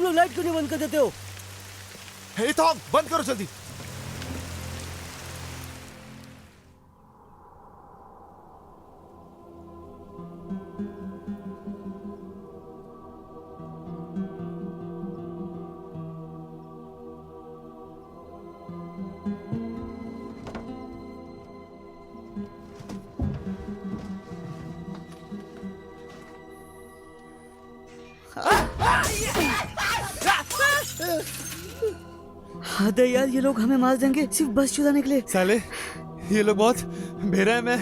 तुम लोग लाइट क्यों नहीं बंद कर देते हो? हे थॉग, बंद करो जल्दी। हद है यार, ये लोग हमें मार देंगे सिर्फ बस चुराने के लिए। साले, ये लोग बहुत बेरहम है।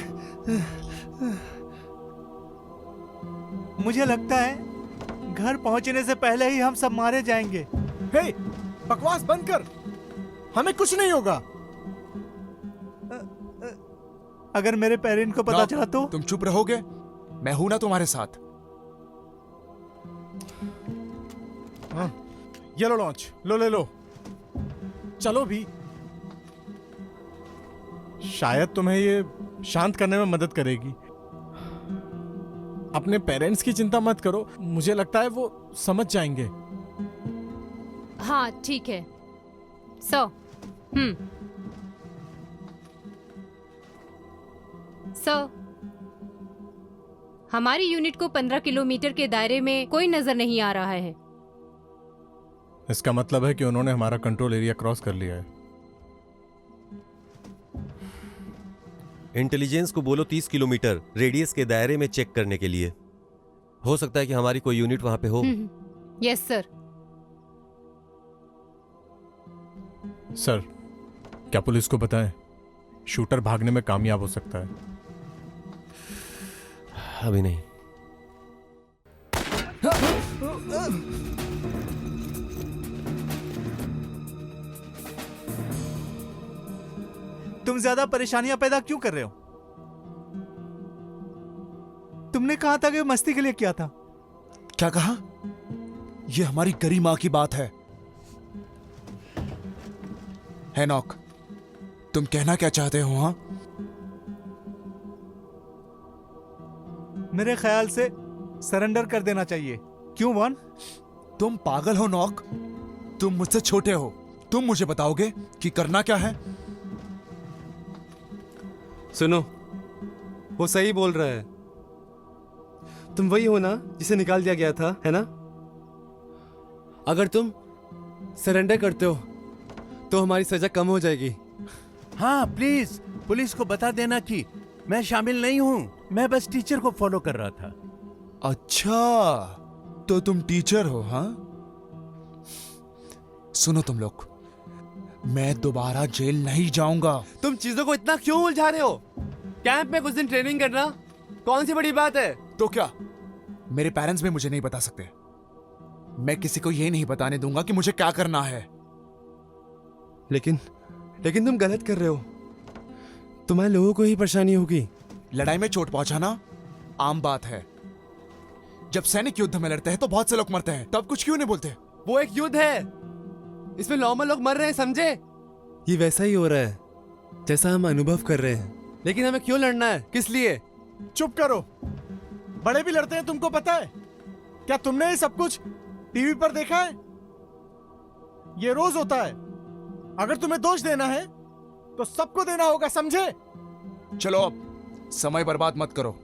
मुझे लगता है घर पहुंचने से पहले ही हम सब मारे जाएंगे। हे, बकवास बंद कर, हमें कुछ नहीं होगा। अगर मेरे पेरेंट को पता चला तो? तुम चुप रहोगे? मैं हूं ना तुम्हारे साथ। ये लो लॉन्च, लो ले लो, चलो भी। शायद तुम्हें ये शांत करने में मदद करेगी। अपने पेरेंट्स की चिंता मत करो, मुझे लगता है वो समझ जाएंगे। हाँ ठीक है। सो हमारी यूनिट को 15 किलोमीटर के दायरे में कोई नजर नहीं आ रहा है। इसका मतलब है कि उन्होंने हमारा कंट्रोल एरिया क्रॉस कर लिया है। इंटेलिजेंस को बोलो 30 किलोमीटर रेडियस के दायरे में चेक करने के लिए। हो सकता है कि हमारी कोई यूनिट वहां पे हो। Yes sir. सर, क्या पुलिस को बताएं? शूटर भागने में कामयाब हो सकता है। अभी नहीं। तुम ज्यादा परेशानियां पैदा क्यों कर रहे हो? तुमने कहा था कि मस्ती के लिए किया था। क्या कहा? यह हमारी गरिमा की बात है। हेनॉक, तुम कहना क्या चाहते हो? हाँ, मेरे ख्याल से सरेंडर कर देना चाहिए। क्यों वॉन? तुम पागल हो नॉक? तुम मुझसे छोटे हो, तुम मुझे बताओगे कि करना क्या है? सुनो, वो सही बोल रहा है। तुम वही हो ना जिसे निकाल दिया गया था, है ना? अगर तुम सरेंडर करते हो तो हमारी सजा कम हो जाएगी। हाँ प्लीज पुलिस को बता देना कि मैं शामिल नहीं हूँ, मैं बस टीचर को फॉलो कर रहा था। अच्छा, तो तुम टीचर हो? हाँ, सुनो तुम लोग, मैं दोबारा जेल नहीं जाऊंगा। तुम चीजों को इतना क्यों उलझा रहे हो? कैंप में कुछ दिन ट्रेनिंग करना कौन सी बड़ी बात है? तो क्या मेरे पेरेंट्स भी मुझे नहीं बता सकते? मैं किसी को ये नहीं बताने दूंगा कि मुझे क्या करना है। लेकिन तुम गलत कर रहे हो। तुम्हारे लोगों को ही परेशानी होगी। लड़ाई में चोट पहुंचाना आम बात है। जब सैनिक युद्ध में लड़ते हैं तो बहुत से लोग मरते हैं, तब कुछ क्यों नहीं बोलते? वो एक युद्ध है, इसमें नॉर्मल लोग मर रहे हैं, समझे? ये वैसा ही हो रहा है जैसा हम अनुभव कर रहे हैं। लेकिन हमें क्यों लड़ना है? किस लिए? चुप करो, बड़े भी लड़ते हैं, तुमको पता है? क्या तुमने ये सब कुछ टीवी पर देखा है? ये रोज होता है। अगर तुम्हें दोष देना है तो सबको देना होगा, समझे? चलो अब समय बर्बाद मत करो।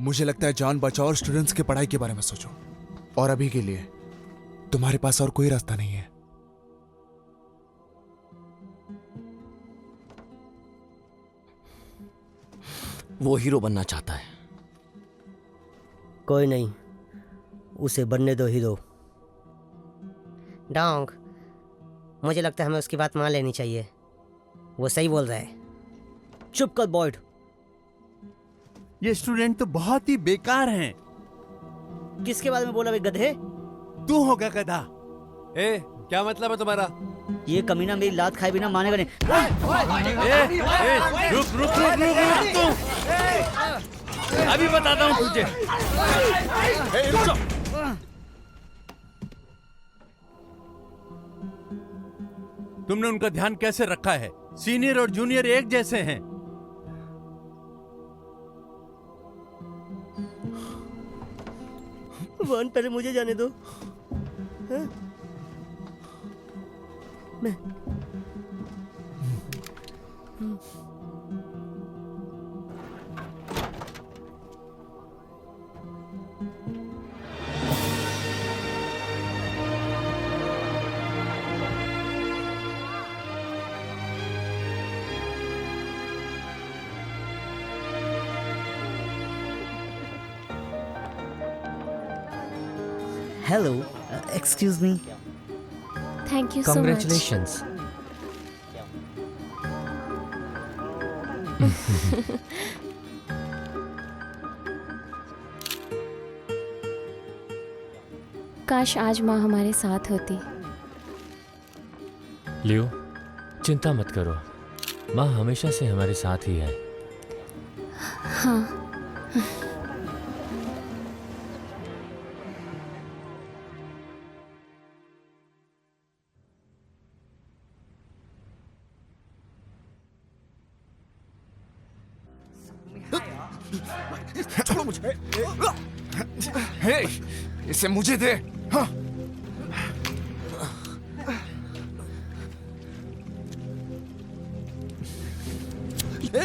मुझे लगता है जान बचाओ और स्टूडेंट्स की पढ़ाई के बारे में सोचो। और अभी के लिए तुम्हारे पास और कोई रास्ता नहीं है। वो हीरो बनना चाहता है। कोई नहीं, उसे बनने दो हीरो। डोंग, मुझे लगता है हमें उसकी बात मान लेनी चाहिए। वो सही बोल रहा है। चुप कर बॉयड। ये स्टूडेंट तो बहुत ही बेकार हैं। किसके बारे में बोला बे गधे? तू होगा गधा। ए, क्या मतलब है तुम्हारा? ये कमीना मेरी लात खाए बिना मानेगा नहीं। रुक रुक रुक रुक रुक तू। अभी बताता हूँ तुझे। तुमने उनका ध्यान कैसे रखा है? सीनियर और जूनियर एक जैसे हैं। वन, पहले मुझे जाने दो। Hello, excuse me. Thank you so much. Congratulations. काश आज माँ हमारे साथ होती। लियो, चिंता मत करो, माँ हमेशा से हमारे साथ ही है। हाँ। छोड़ो मुझे। हे, इसे मुझे दे। हाँ।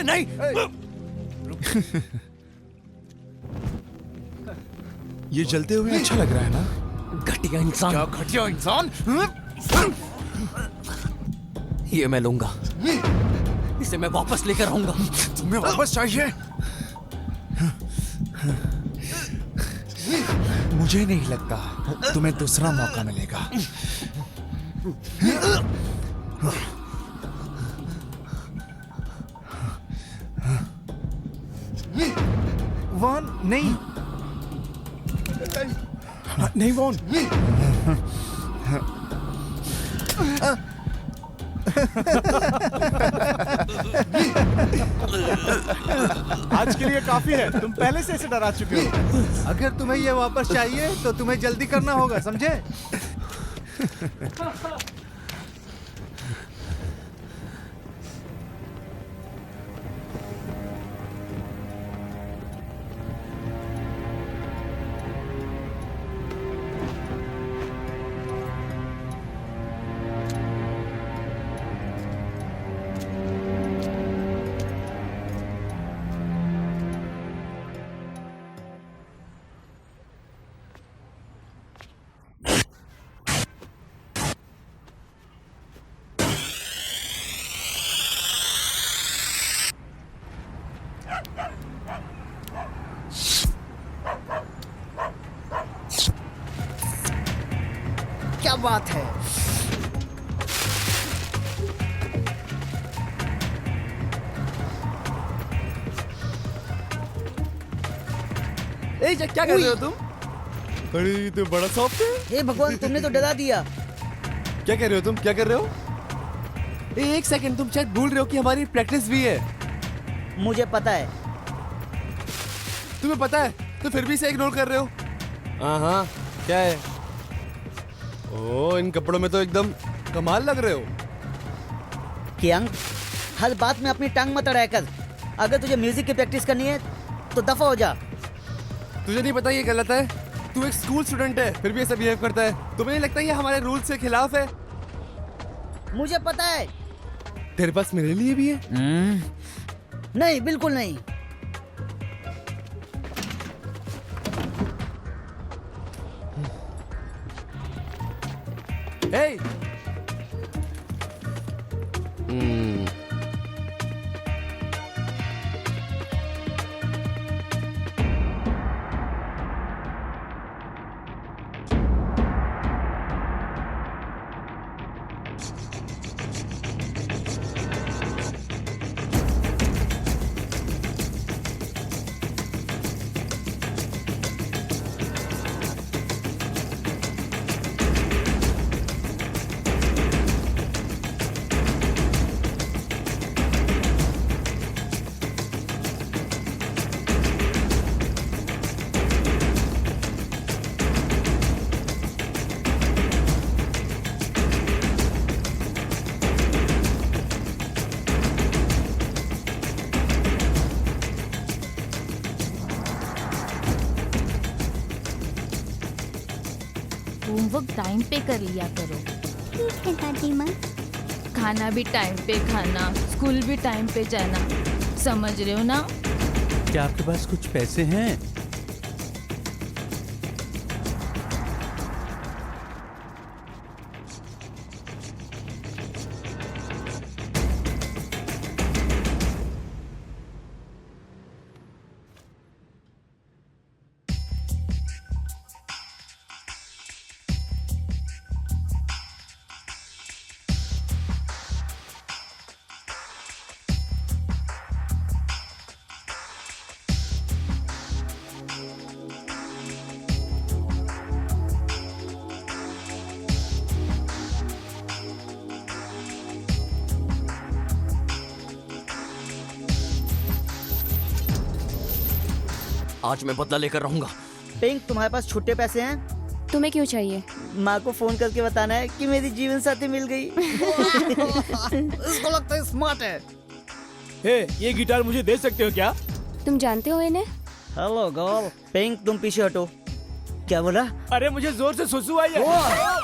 नहीं। ये जलते हुए अच्छा लग रहा है ना? घटिया इंसान। क्या घटिया इंसान? ये मैं लूंगा, इसे मैं वापस लेकर आऊंगा। तुम्हें वापस चाहिए? मुझे नहीं लगता तुम्हें दूसरा मौका मिलेगा। वॉन नहीं, नहीं वॉन। आज के लिए काफी है, तुम पहले से इसे डरा चुके हो। अगर तुम्हें ये वापस चाहिए तो तुम्हें जल्दी करना होगा, समझे? क्या बात है? ए, क्या कर रहे हो तुम? अरे तो बड़ा सॉफ्ट है। हे भगवान, तुमने तो डरा दिया। क्या कर रहे हो तुम? क्या कर रहे हो? एक सेकंड, तुम शायद भूल रहे हो कि हमारी प्रैक्टिस भी है। मुझे पता है। तुम्हें पता है तो फिर भी इसे इग्नोर कर रहे हो? हाँ, क्या है? ओ, इन कपड़ों में तो एकदम कमाल लग रहे हो। कियांग, हर बात में अपनी टांग मत अड़ाया कर। अगर तुझे म्यूजिक की प्रैक्टिस करनी है तो दफा हो जा। तुझे नहीं पता ये गलत है? तू एक स्कूल स्टूडेंट है, फिर भी ऐसा बिहेव करता है। तुम्हें नहीं लगता ये हमारे रूल्स के खिलाफ है? मुझे पता है। तेरे पास मेरे लिए भी है? नहीं, बिल्कुल नहीं। Hey! होमवर्क टाइम पे कर लिया करो। ठीक है दादी माँ। खाना भी टाइम पे खाना, स्कूल भी टाइम पे जाना, समझ रहे हो ना? क्या आपके पास कुछ पैसे हैं? आज मैं बदला लेकर रहूंगा। पिंक, तुम्हारे पास छुट्टे पैसे हैं? तुम्हें क्यों चाहिए? माँ को फोन करके बताना है कि मेरी जीवन साथी मिल गई। इसको लगता है स्मार्ट है। हे, ये गिटार मुझे दे सकते हो क्या? तुम जानते हो इन्हें? Hello girl. पिंक, तुम पीछे हटो। क्या बोला? अरे मुझे जोर से सुसु आई है।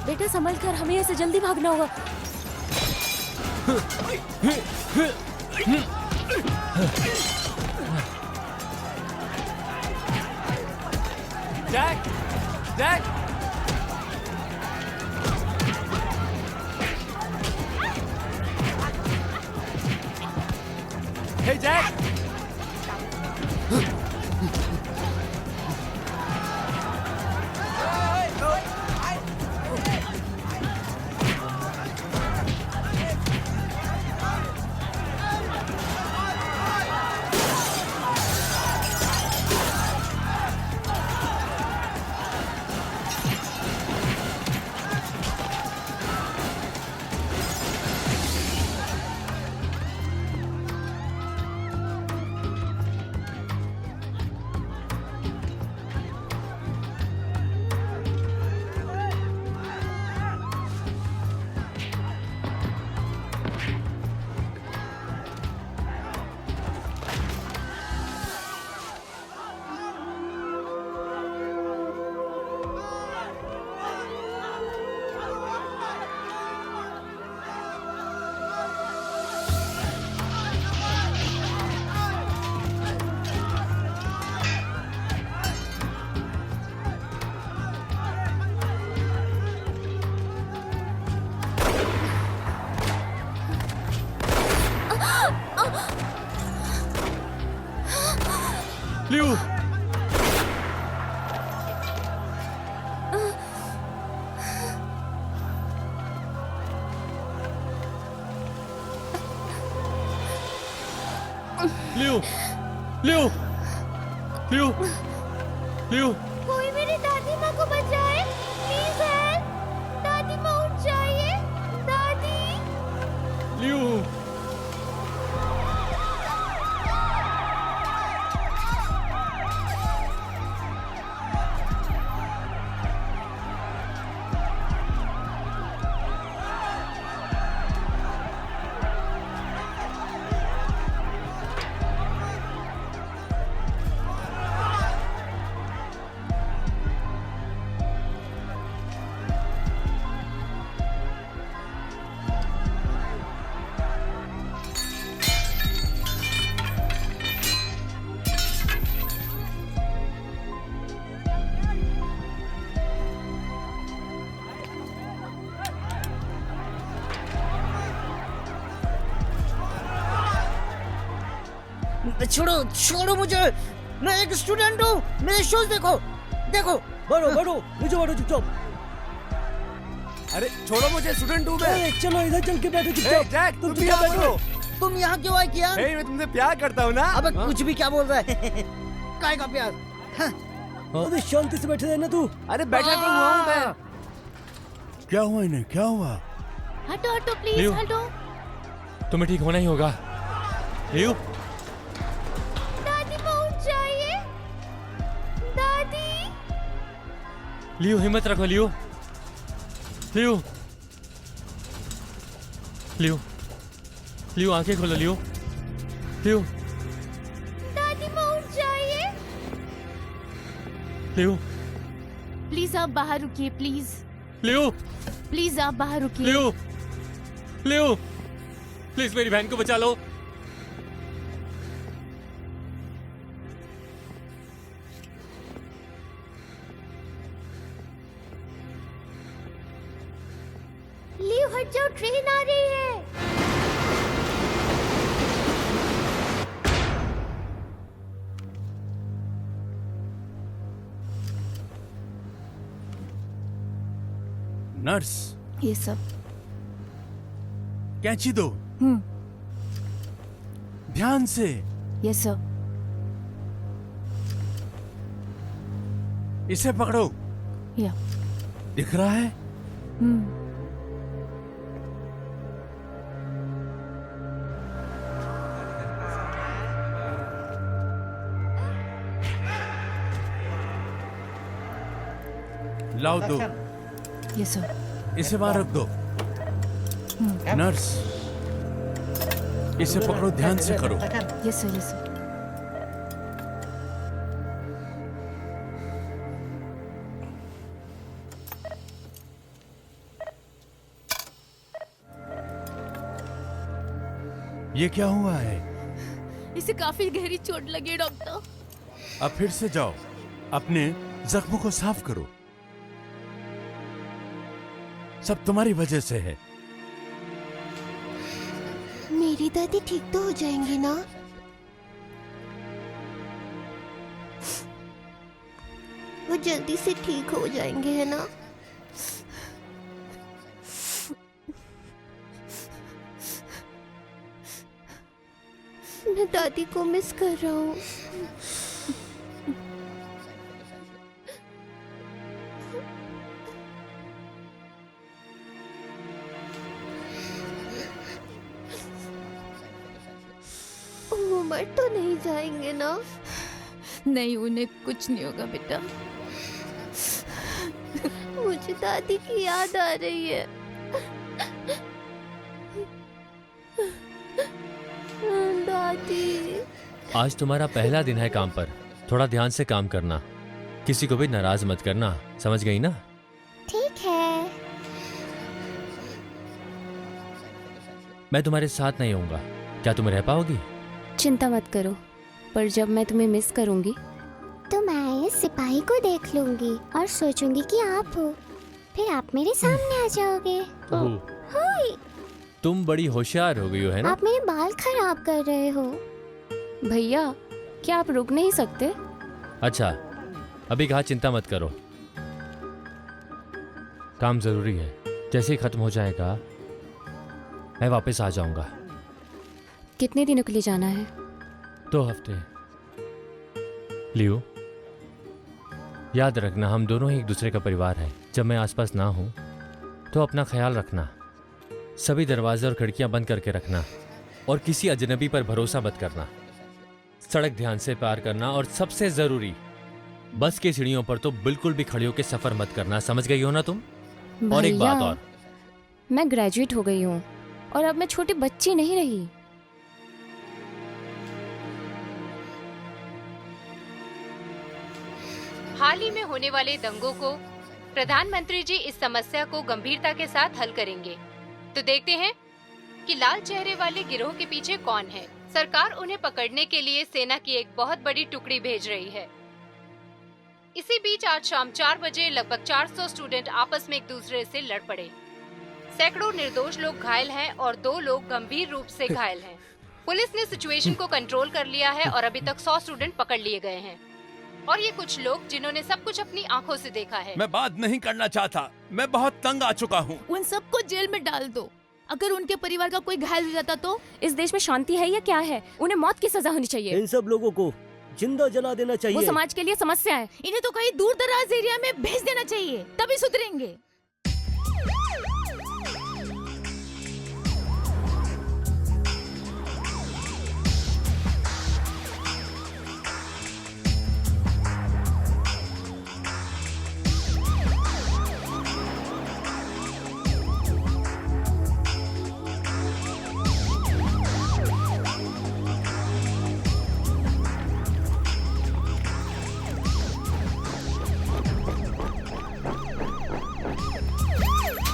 बेटा संभल कर, हमें ऐसे जल्दी भागना होगा। जैक, जैक, हे जैक। लियो, लियो, लियो, लियो, लियो। कोई मेरी दादी माँ को बचाए, प्लीज हेल्प। दादी माँ उठ जाइए, दादी। लियो, छोड़ो छोड़ो मुझे, मैं एक स्टूडेंट हूँ, मेरे शूज देखो देखो। बढ़ो बढ़ो नीचे बढ़ो चुपचाप। अरे छोड़ो मुझे, स्टूडेंट हूँ मैं। चलो इधर चल के बैठो ए, चुपचाप। जैक, तुम चुपचाप क्या बोल रहे हो? तुम यहाँ क्यों आए कियान? मैं तुमसे प्यार करता हूँ ना। अबे कुछ भी क्या बोल रहा है? काय का प्यार? अबे शांति से बैठे रहना तू। अरे बैठा तो हुआ हूँ मैं। क्या हुआ इन्हें, क्या हुआ? हटो हटो प्लीज लियो। हटो। तुम्हें ठीक होना ही होगा। लियो, दादी माँ उठ जाइए। दादी। लियो हिम्मत रखो लियो। लियो, लियो, लियो आंखें खोलो लियो। लियो, दादी माँ उठ जाइए। लियो, प्लीज आप बाहर रुकिए, प्लीज लियो, प्लीज आप बाहर रुकिए। लियो, लियो, प्लीज मेरी बहन को बचा लो। लियो हट जाओ, ट्रेन आ रही है। नर्स, ये सब कैंची दो। ध्यान से। ये सब इसे पकड़ो। या दिख रहा है? लाओ दो। ये सब इसे वहां रख दो। नर्स, इसे पकड़ो, ध्यान से करो। ये सब ये सब ये क्या हुआ है? इसे काफी गहरी चोट लगी है डॉक्टर। अब फिर से जाओ, अपने जख्मों को साफ करो। सब तुम्हारी वजह से है। मेरी दादी ठीक तो हो जाएंगी ना? वो जल्दी से ठीक हो जाएंगे, है ना? मैं दादी को मिस कर रहा हूँ। वो मर तो नहीं जाएंगे ना? नहीं, उन्हें कुछ नहीं होगा बेटा। मुझे दादी की याद आ रही है। दादी। आज तुम्हारा पहला दिन है काम पर, थोड़ा ध्यान से काम करना, किसी को भी नाराज मत करना, समझ गई ना? ठीक है। मैं तुम्हारे साथ नहीं होऊंगा, क्या तुम रह पाओगी? चिंता मत करो, पर जब मैं तुम्हें मिस करूंगी तो मैं इस सिपाही को देख लूंगी और सोचूंगी कि आप हो, फिर आप मेरे सामने आ जाओगे। हाय। तुम बड़ी होशियार हो गई हो, है ना? आप मेरे बाल खराब कर रहे हो। भैया, क्या आप रुक नहीं सकते? अच्छा, अभी कहा चिंता मत करो, काम जरूरी है, जैसे ही खत्म हो जाएगा मैं वापस आ जाऊंगा। कितने दिनों के लिए जाना है? 2 हफ्ते। लियो, याद रखना हम दोनों ही एक दूसरे का परिवार है। जब मैं आसपास ना हूं तो अपना ख्याल रखना, सभी दरवाजे और खिड़कियां बंद करके रखना और किसी अजनबी पर भरोसा मत करना। सड़क ध्यान से पार करना और सबसे जरूरी, बस की सीढ़ियों पर तो बिल्कुल भी खड़ी होकर सफर मत करना, समझ गई हो ना तुम? और एक बात और, मैं ग्रेजुएट हो गई हूँ और अब मैं छोटी बच्ची नहीं रही। हाल ही में होने वाले दंगों को प्रधानमंत्री जी इस समस्या को गंभीरता के साथ हल करेंगे। तो देखते हैं कि लाल चेहरे वाले गिरोह के पीछे कौन है। सरकार उन्हें पकड़ने के लिए सेना की एक बहुत बड़ी टुकड़ी भेज रही है। इसी बीच आज शाम 4 बजे लगभग 400 स्टूडेंट आपस में एक दूसरे से लड़ पड़े। सैकड़ों निर्दोष लोग घायल हैं और 2 लोग गंभीर रूप से घायल हैं। पुलिस ने सिचुएशन को कंट्रोल कर लिया है और अभी तक 100 स्टूडेंट पकड़ लिए गए हैं। और ये कुछ लोग जिन्होंने सब कुछ अपनी आंखों से देखा है। मैं बात नहीं करना चाहता, मैं बहुत तंग आ चुका हूँ। उन सबको जेल में डाल दो। अगर उनके परिवार का कोई घायल हो जाता तो? इस देश में शांति है या क्या है? उन्हें मौत की सजा होनी चाहिए। इन सब लोगों को जिंदा जला देना चाहिए। वो समाज के लिए समस्या है। इन्हें तो कहीं दूर दराज एरिया में भेज देना चाहिए, तभी सुधरेंगे।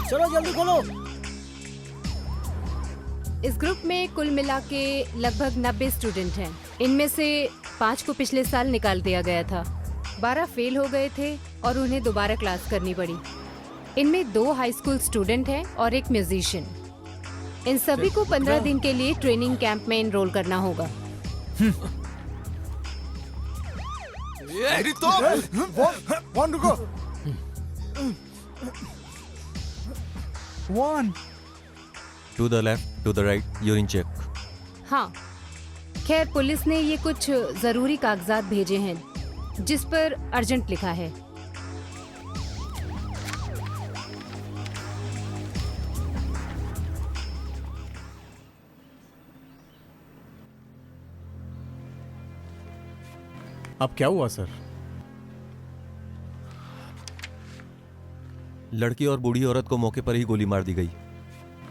चलो जल्दी खोलो। इस ग्रुप में कुल मिला के लगभग 90 स्टूडेंट हैं। इनमें से 5 को पिछले साल निकाल दिया गया था, 12 फेल हो गए थे और उन्हें दोबारा क्लास करनी पड़ी। इनमें 2 हाई स्कूल स्टूडेंट हैं और एक म्यूजिशियन। इन सभी को 15 दिन के लिए ट्रेनिंग कैंप में एनरोल करना होगा। वन रुको। One to the left, to the right, urine check. हाँ, खैर पुलिस ने ये कुछ जरूरी कागजात भेजे हैं जिस पर अर्जेंट लिखा है। अब क्या हुआ सर? लड़की और बूढ़ी औरत को मौके पर ही गोली मार दी गई।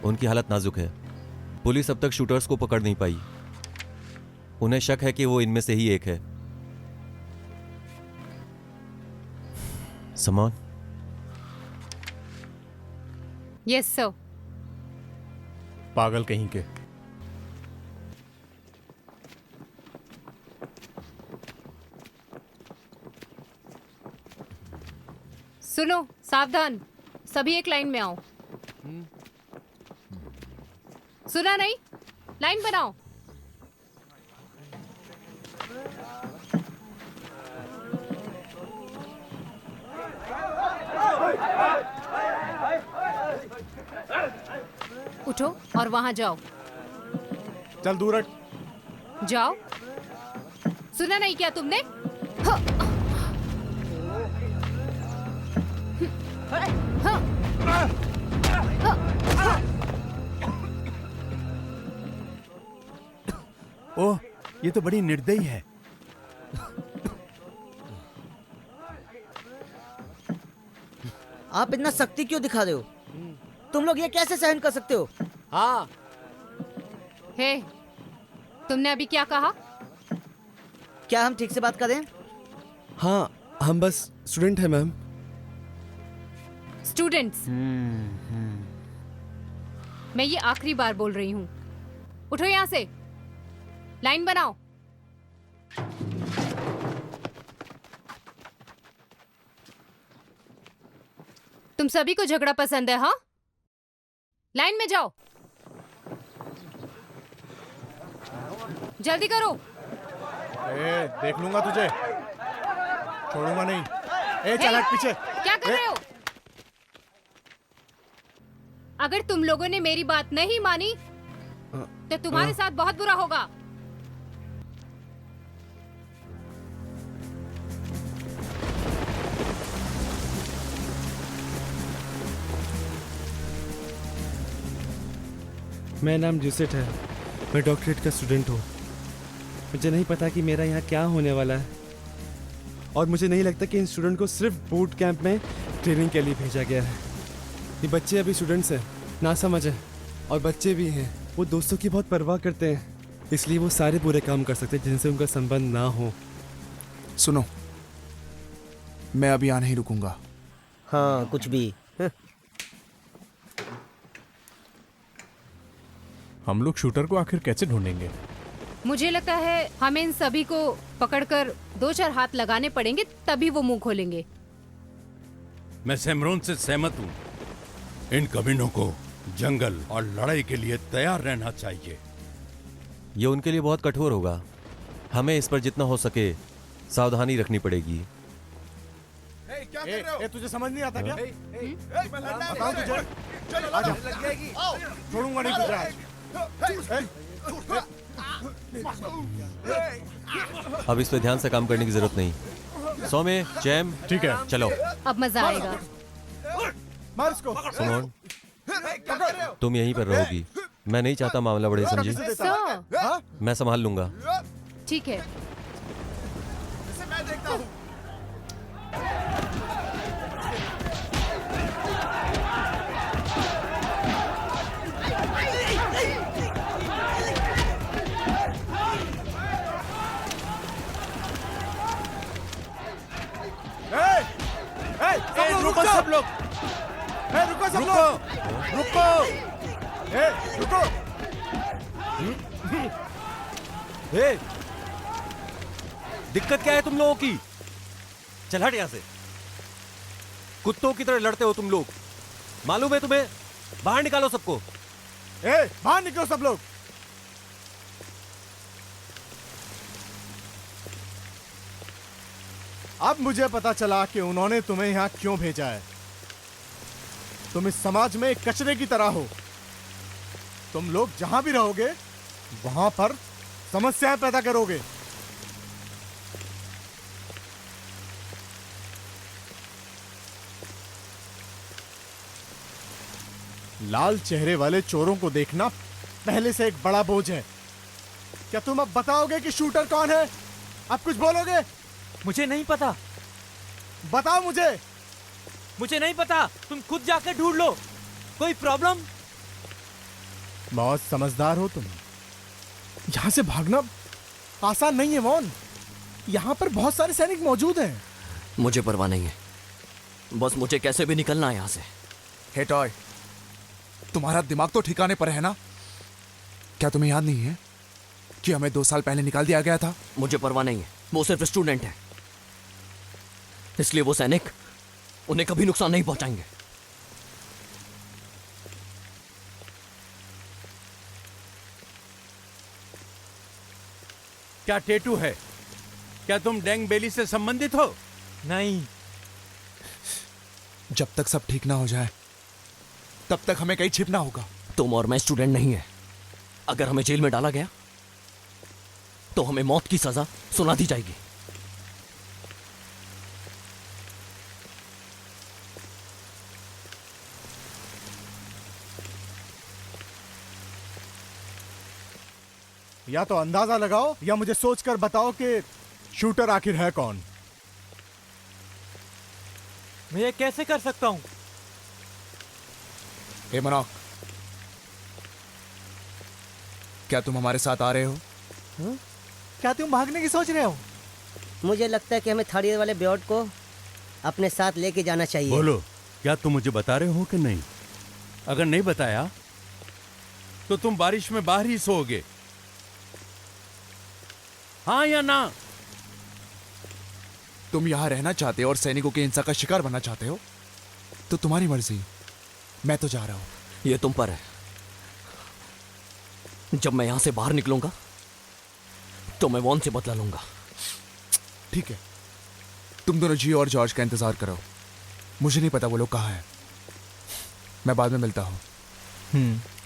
उनकी हालत नाजुक है। पुलिस अब तक शूटर्स को पकड़ नहीं पाई। उन्हें शक है कि वो इनमें से ही एक है। समान। Yes sir. पागल कहीं के। सुनो, सावधान, सभी एक लाइन में आओ। सुना नहीं? लाइन बनाओ। उठो और वहां जाओ। चल दूर हट। जाओ। सुना नहीं क्या तुमने? ओह, ये तो बड़ी निर्दयी है। आप इतना सख्ती क्यों दिखा रहे हो? तुम लोग ये कैसे सहन कर सकते हो? हाँ, हे, तुमने अभी क्या कहा? क्या हम ठीक से बात करें? हाँ, हम बस स्टूडेंट हैं मैम। स्टूडेंट्स, मैं ये आखिरी बार बोल रही हूँ, उठो यहाँ से, लाइन बनाओ। तुम सभी को झगड़ा पसंद है? हाँ, लाइन में जाओ, जल्दी करो। देख लूंगा तुझे, छोड़ूंगा नहीं। चल हट पीछे। क्या कर रहे हो? अगर तुम लोगों ने मेरी बात नहीं मानी तो तुम्हारे साथ बहुत बुरा होगा। मेरा नाम जूसेट है, मैं डॉक्टरेट का स्टूडेंट हूँ। मुझे नहीं पता कि मेरा यहाँ क्या होने वाला है, और मुझे नहीं लगता कि इन स्टूडेंट को सिर्फ बूट कैंप में ट्रेनिंग के लिए भेजा गया है। ये बच्चे अभी स्टूडेंट्स हैं, ना समझ है, और बच्चे भी हैं, वो दोस्तों की बहुत परवाह करते हैं, इसलिए वो सारे बुरे काम कर सकते हैं जिनसे उनका संबंध ना हो। सुनो, मैं अभी यहाँ नहीं रुकूंगा। हाँ, कुछ भी। हम लोग शूटर को आखिर कैसे ढूंढेंगे? मुझे लगता है हमें इन सभी को पकड़कर 2-4 हाथ लगाने पड़ेंगे, तभी वो मुंह खोलेंगे। मैं सेमरोन से सहमत हूँ। इन कमीनों को जंगल और लड़ाई के लिए तैयार रहना चाहिए। ये उनके लिए बहुत कठोर होगा। हमें इस पर जितना हो सके सावधानी रखनी पड़ेगी। तुझे समझ नहीं आता क्या? बताओ तुझे। आजा। छोड़ूंगा नहीं तुझे आज। अब इस पे ध्यान से काम करने की जरूरत नहीं। सौम्य, जैम, ठीक है, चलो। अब मजा आएगा। मार इसको। सुमन, तुम यहीं पर रहोगी। मैं नहीं चाहता मामला बढ़े, समझी? मैं संभाल लूंगा। ठीक है। मैं देखता हूँ। रुको सब लोग, रुको सब लोग, रुको। रुको। दिक्कत क्या है तुम लोगों की? चल हट यहाँ से। कुत्तों की तरह लड़ते हो तुम लोग, मालूम है तुम्हें? बाहर निकालो सबको। बाहर निकलो सब लोग। अब मुझे पता चला कि उन्होंने तुम्हें यहां क्यों भेजा है। तुम इस समाज में एक कचरे की तरह हो। तुम लोग जहां भी रहोगे वहां पर समस्याएं पैदा करोगे। लाल चेहरे वाले चोरों को देखना पहले से एक बड़ा बोझ है। क्या तुम अब बताओगे कि शूटर कौन है? अब कुछ बोलोगे? मुझे नहीं पता। बताओ मुझे। मुझे नहीं पता, तुम खुद जाकर ढूंढ लो। कोई प्रॉब्लम? बहुत समझदार हो तुम। यहां से भागना आसान नहीं है वॉन। यहां पर बहुत सारे सैनिक मौजूद हैं। मुझे परवाह नहीं है, बस मुझे कैसे भी निकलना है यहाँ से। हे टॉय, तुम्हारा दिमाग तो ठिकाने पर है ना? क्या तुम्हें याद नहीं है कि हमें 2 साल पहले निकाल दिया गया था? मुझे परवाह नहीं है, वो सिर्फ स्टूडेंट है, इसलिए वो सैनिक उन्हें कभी नुकसान नहीं पहुंचाएंगे। क्या टेटू है? क्या तुम डेंग बेली से संबंधित हो? नहीं। जब तक सब ठीक ना हो जाए तब तक हमें कहीं छिपना होगा। तुम और मैं स्टूडेंट नहीं है। अगर हमें जेल में डाला गया तो हमें मौत की सजा सुना दी जाएगी। या तो अंदाजा लगाओ या मुझे सोचकर बताओ कि शूटर आखिर है कौन। मैं ये कैसे कर सकता हूं? हे मनाक, क्या तुम हमारे साथ आ रहे हो? क्या तुम भागने की सोच रहे हो? मुझे लगता है कि हमें थर्ड ईयर वाले ब्यॉड को अपने साथ लेके जाना चाहिए। बोलो, क्या तुम मुझे बता रहे हो कि नहीं? अगर नहीं बताया तो तुम बारिश में बाहर ही सोओगे, हाँ या ना? तुम यहां रहना चाहते हो और सैनिकों की हिंसा का शिकार बनना चाहते हो तो तुम्हारी मर्जी। मैं तो जा रहा हूं। ये तुम पर है। जब मैं यहां से बाहर निकलूंगा तो मैं वॉन से बदला लूंगा। ठीक है, तुम दोनों जी और जॉर्ज का इंतजार करो। मुझे नहीं पता वो लोग कहाँ हैं। मैं बाद में मिलता हूं।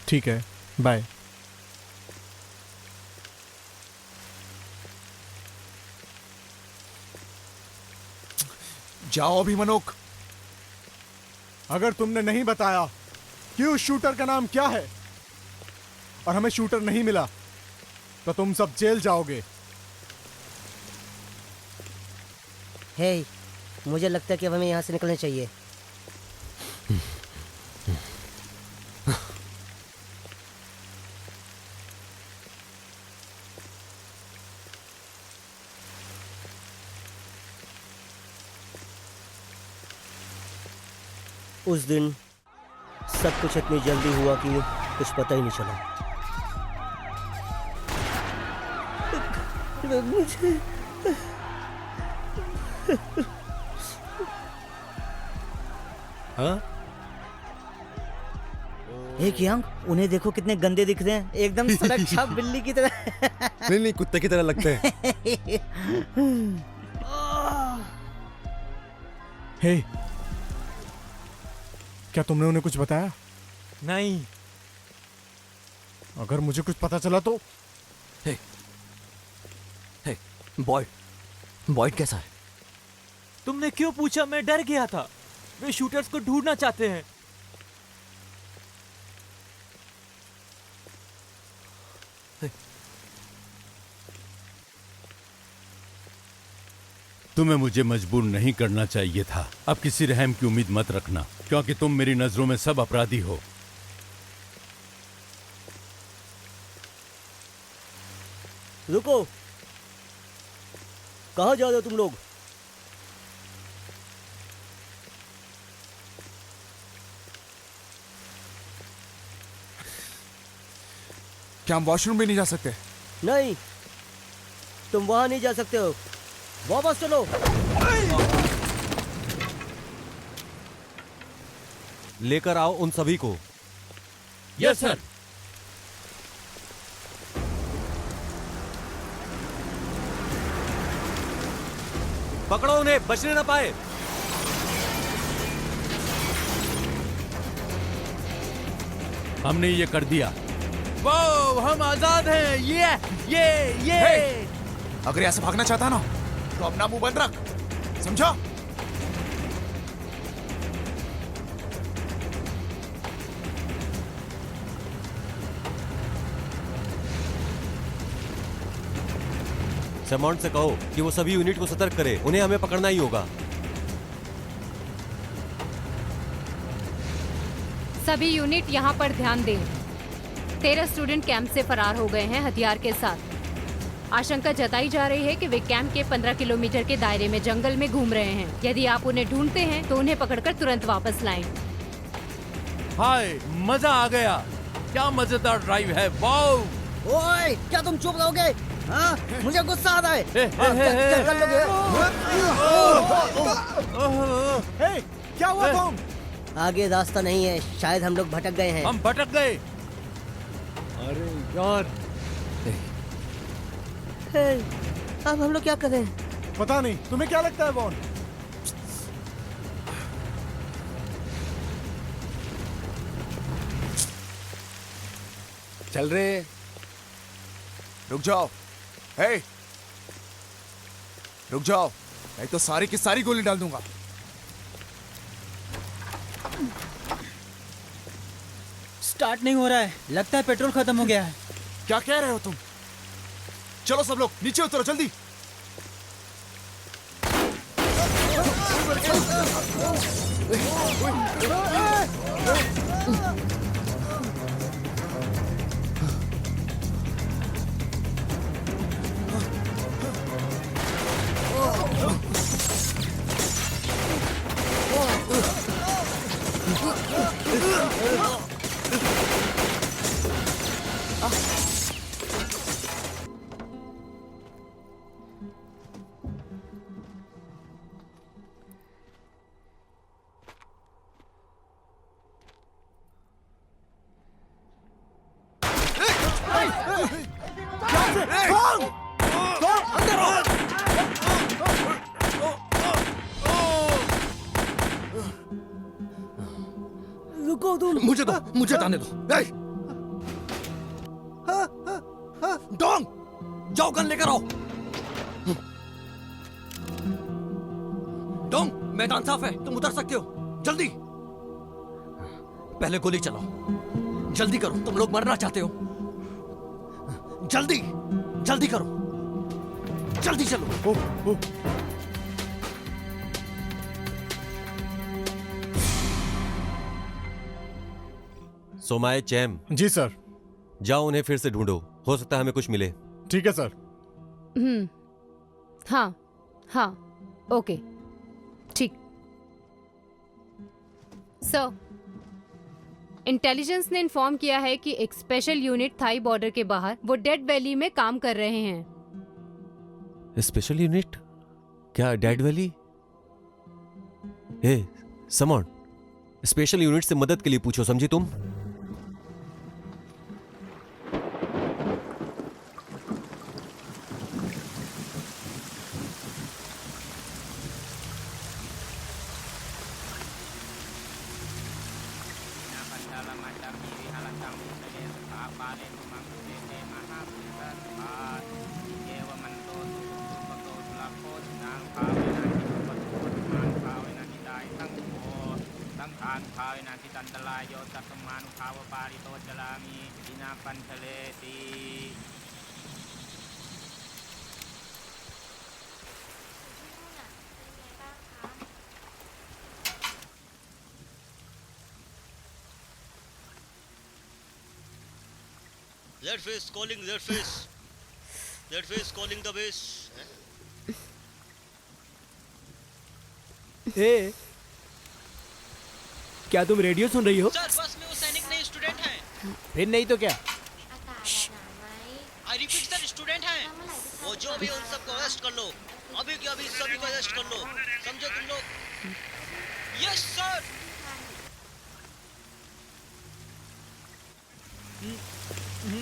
ठीक है, बाय। जाओ अभी मनोक। अगर तुमने नहीं बताया कि उस शूटर का नाम क्या है और हमें शूटर नहीं मिला तो तुम सब जेल जाओगे। हे, मुझे लगता है कि अब हमें यहाँ से निकलना चाहिए। उस दिन सब कुछ इतनी जल्दी हुआ कि कुछ पता ही नहीं चला। मुझे हाँ? हे कियांग, उन्हें देखो कितने गंदे दिख रहे हैं, एकदम सड़क छाप बिल्ली की तरह। नहीं नहीं, कुत्ते की तरह लगते हैं। हे, क्या तुमने उन्हें कुछ बताया? नहीं। अगर मुझे कुछ पता चला तो? हे, बॉयड कैसा है? तुमने क्यों पूछा? मैं डर गया था। वे शूटर्स को ढूंढना चाहते हैं। तुम्हें मुझे मजबूर नहीं करना चाहिए था। अब किसी रहम की उम्मीद मत रखना, क्योंकि तुम मेरी नजरों में सब अपराधी हो। रुको, कहाँ जा रहे हो तुम लोग? क्या हम वॉशरूम भी नहीं जा सकते? नहीं, तुम वहां नहीं जा सकते हो, वापस चलो। लेकर आओ उन सभी को। Yes sir. पकड़ो उन्हें, बचने ना पाए। हमने ये कर दिया। वो हम आजाद हैं। ये अगर यहाँ से भागना चाहता ना तो अपना मुंह बंद रख, समझा? सेमॉन्ट से कहो कि वो सभी यूनिट को सतर्क करे, उन्हें हमें पकड़ना ही होगा। सभी यूनिट यहाँ पर ध्यान दें। 13 स्टूडेंट कैंप से फरार हो गए हैं हथियार के साथ। आशंका जताई जा रही है कि वे कैंप के 15 किलोमीटर के दायरे में जंगल में घूम रहे हैं। यदि आप उन्हें ढूंढते हैं तो उन्हें पकड़कर तुरंत वापस लाएं। हाय, मजा आ गया। क्या मजेदार ड्राइव है। वाओ। ओए, क्या तुम चुप रहोगे? हाँ, मुझे गुस्सा आ रहा है। क्या हुआ तुम? आगे रास्ता नहीं है, शायद हम लोग भटक गए हैं। हम भटक गए। अरे यार, अब हम लोग क्या करें? पता नहीं, तुम्हें क्या लगता है वॉन? चल रहे। रुक जाओ। हे, रुक जाओ, नहीं तो सारी की सारी गोली डाल दूंगा। स्टार्ट नहीं हो रहा है, लगता है पेट्रोल खत्म हो गया है। क्या कह रहे हो तुम? चलो सब लोग नीचे उतरो जल्दी। रुको तुम। मुझे जाने दो। डोंग, जाओ गन लेकर आओ। डोंग, मैदान साफ है, तुम उतर सकते हो। जल्दी, पहले गोली चलाओ। जल्दी करो, तुम लोग मरना चाहते हो। जल्दी जल्दी करो, जल्दी चलो। सोमाए चैम। जी सर। जाओ उन्हें फिर से ढूंढो, हो सकता है हमें कुछ मिले। ठीक है सर। हाँ हाँ, ओके, ठीक। सर, इंटेलिजेंस ने इन्फॉर्म किया है कि एक स्पेशल यूनिट थाई बॉर्डर के बाहर वो डेड वैली में काम कर रहे हैं। Special unit? क्या डेड वैली? हे समॉन, स्पेशल यूनिट से मदद के लिए पूछो, समझी तुम? Leadfish calling Leadfish. Leadfish calling the base. ए, क्या तुम रेडियो सुन रही हो? सर बस में वो सैनिक नहीं स्टूडेंट हैं। फिर नहीं तो क्या? आई रिपीट सर स्टूडेंट हैं। वो जो भी उन सबको अरेस्ट कर लो। अभी के अभी सभी को अरेस्ट कर लो। समझो तुम लोग? Yes sir.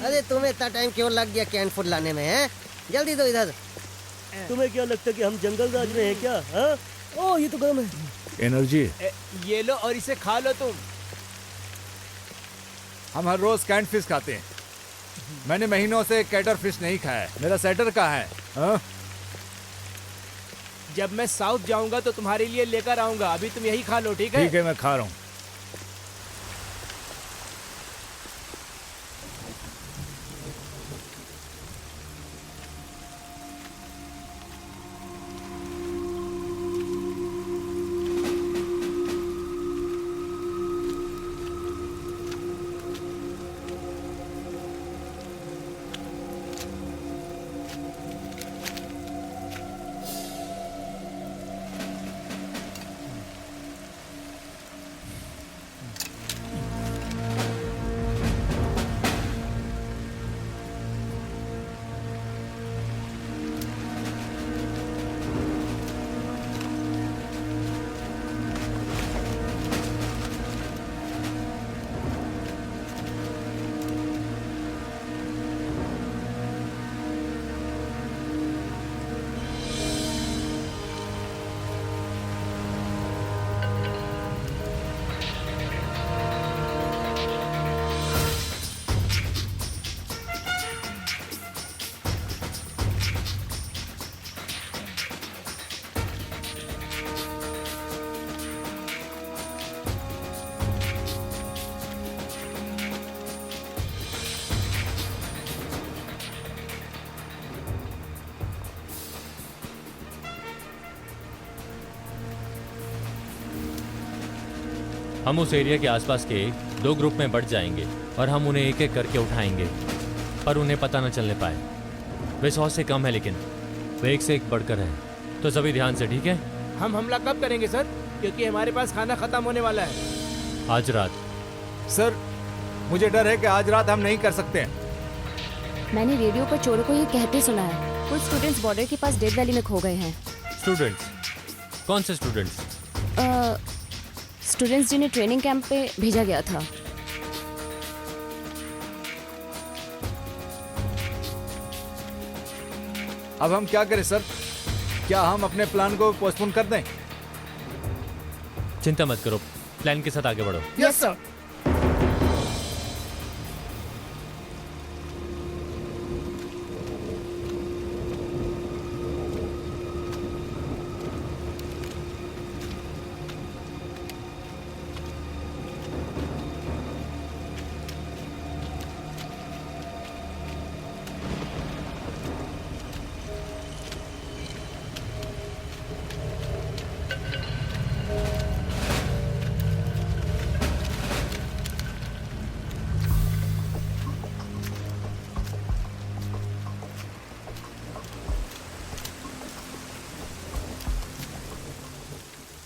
अरे तुम्हें इतना टाइम क्यों लग गया कैन फूड लाने में? है जल्दी दो इधर। तुम्हें क्या लगता है कि हम जंगल राज में हैं क्या? हाँ? ओ ये तो गर्म है। एनर्जी ये लो और इसे खा लो तुम। हम हर रोज कैंट फिश खाते हैं। मैंने महीनों से कैटर फिश नहीं खाया है। मेरा सेटर कहाँ है? हाँ? जब मैं साउथ जाऊंगा तो तुम्हारे लिए लेकर आऊंगा। अभी तुम यही खा लो, ठीक है? ठीक है, मैं खा रहा हूँ। हम उस एरिया के आसपास के 2 ग्रुप में बढ़ जाएंगे और हम उन्हें एक एक करके उठाएंगे, पर उन्हें पता न चलने पाए। वे 100 से कम है, लेकिन वे एक से एक बढ़कर हैं। तो सभी ध्यान से, ठीक है? हम हमला कब करेंगे सर? क्योंकि हमारे पास खाना खत्म होने वाला है। आज रात। सर मुझे डर है कि आज रात हम नहीं कर सकते हैं। मैंने रेडियो पर चोरों को ये कहते सुना है। कुछ स्टूडेंट्स बॉर्डर के पास डेथ वैली में खो गए हैं। स्टूडेंट्स? कौन से स्टूडेंट्स? स्टूडेंट्स जिन्हें ट्रेनिंग कैंप पे भेजा गया था। अब हम क्या करें सर? क्या हम अपने प्लान को पोस्टपोन कर दें? चिंता मत करो, प्लान के साथ आगे बढ़ो। Yes sir.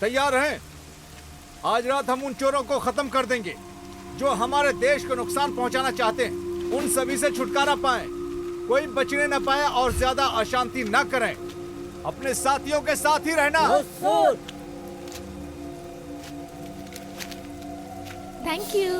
तैयार हैं? आज रात हम उन चोरों को खत्म कर देंगे जो हमारे देश को नुकसान पहुंचाना चाहते हैं। उन सभी से छुटकारा पाएं, कोई बचने न पाए और ज्यादा अशांति न करें। अपने साथियों के साथ ही रहना। Thank you.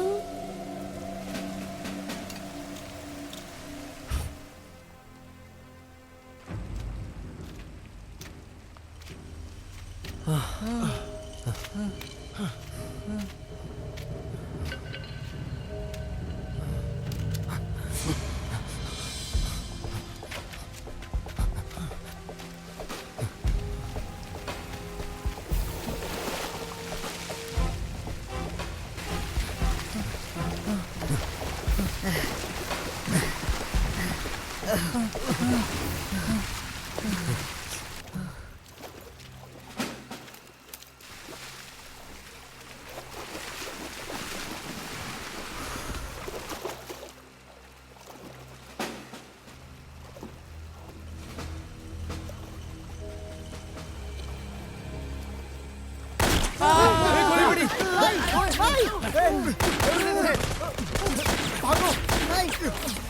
भागो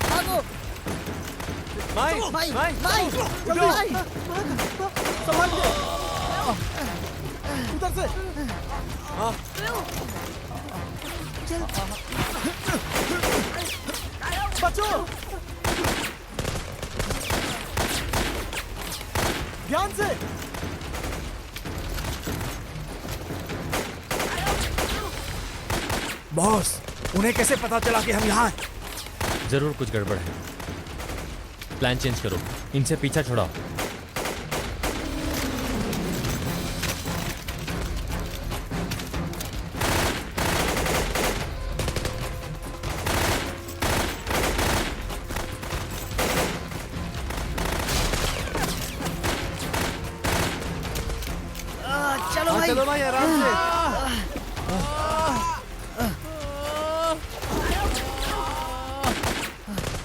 भागो माई माई माई माई जल्दी संभाल के उधर से बचो ध्यान से बॉस उन्हें कैसे पता चला कि हम यहाँ हैं? जरूर कुछ गड़बड़ है। प्लान चेंज करो, इनसे पीछा छुड़ाओ। चलो भाई चलो भाई आराम से।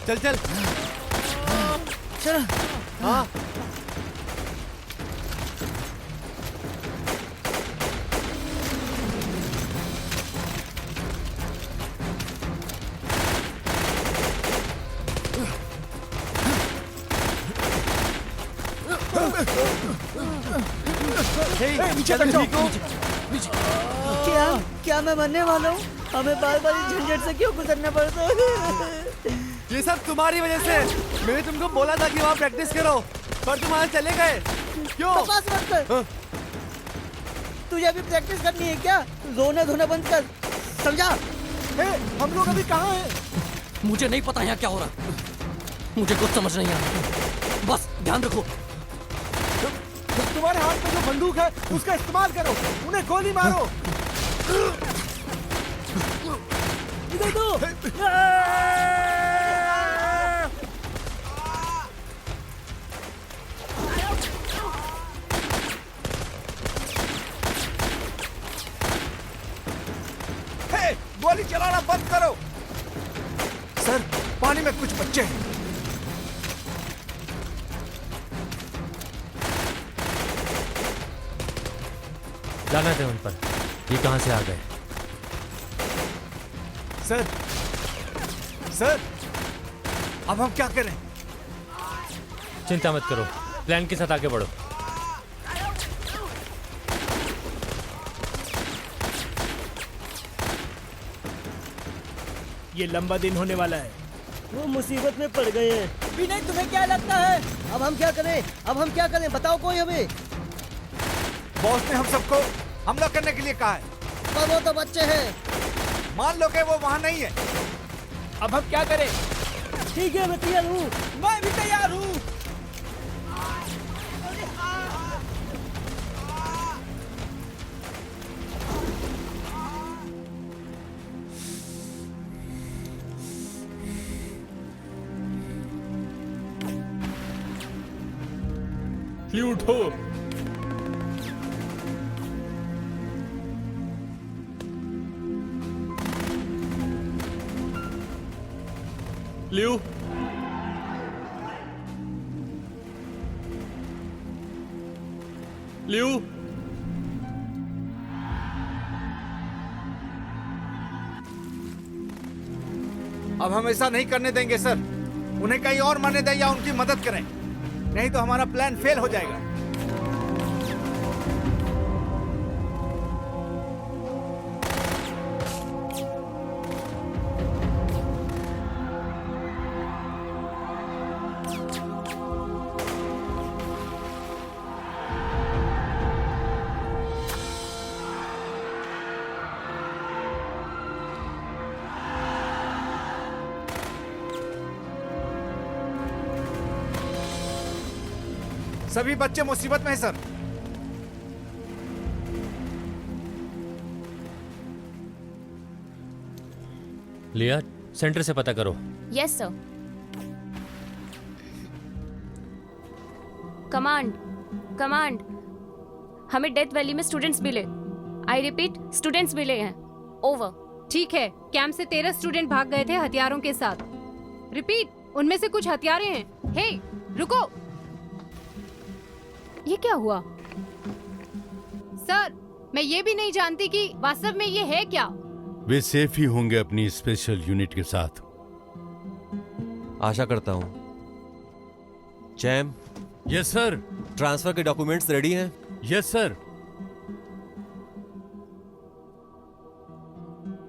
चल चल चलो हाँ नीचे बैठो क्या क्या मैं मरने वाला हूँ? हमें बार बार इस झंझट से क्यों गुजरना पड़ता है? ये सब तुम्हारी वजह से। मैंने तुमको बोला था कि वहाँ प्रैक्टिस करो, पर तुम वहाँ चले गए क्यों? बकवास मत कर। तुझे अभी प्रैक्टिस करनी है क्या? रोना धोना बंद कर, समझा? हम लोग अभी कहाँ हैं? मुझे नहीं पता यहाँ क्या हो रहा, मुझे कुछ समझ नहीं आ रहा। बस ध्यान रखो। तुम्हारे हाथ में जो बंदूक है उसका इस्तेमाल करो, उन्हें गोली मारो। इधर दो। गोली चलाना बंद करो। सर पानी में कुछ बच्चे हैं। जाना थे उन पर, ये कहां से आ गए? सर सर अब हम क्या करें? चिंता मत करो, प्लान के साथ आगे बढ़ो। ये लंबा दिन होने वाला है। वो मुसीबत में पड़ गए हैं। विनय तुम्हें क्या लगता है? अब हम क्या करें? अब हम क्या करें? बताओ कोई हमें। बॉस ने हम सबको हमला करने के लिए कहा है। पर वो तो बच्चे हैं। मान लो कि वो वहाँ नहीं है। अब हम क्या करें? ठीक है मैं तैयार हूँ। मैं भी तैयार हूँ। उठो। लियो लियो अब हम ऐसा नहीं करने देंगे सर। उन्हें कहीं और मरने दें या उनकी मदद करें, नहीं तो हमारा प्लान फेल हो जाएगा। सभी बच्चे मुसीबत में हैं सर। लिया सेंटर से पता करो। Yes sir. कमांड कमांड, हमें डेथ वैली में स्टूडेंट्स मिले। आई रिपीट, स्टूडेंट्स मिले हैं। ओवर। ठीक है, कैंप से 13 स्टूडेंट भाग गए थे हथियारों के साथ। रिपीट, उनमें से कुछ हथियारे हैं। हे, रुको। ये क्या हुआ? सर, मैं ये भी नहीं जानती कि वास्तव में ये है क्या। वे सेफ ही होंगे अपनी स्पेशल यूनिट के साथ। आशा करता हूं। चैम। Yes sir. ट्रांसफर के डॉक्यूमेंट्स रेडी हैं? Yes sir.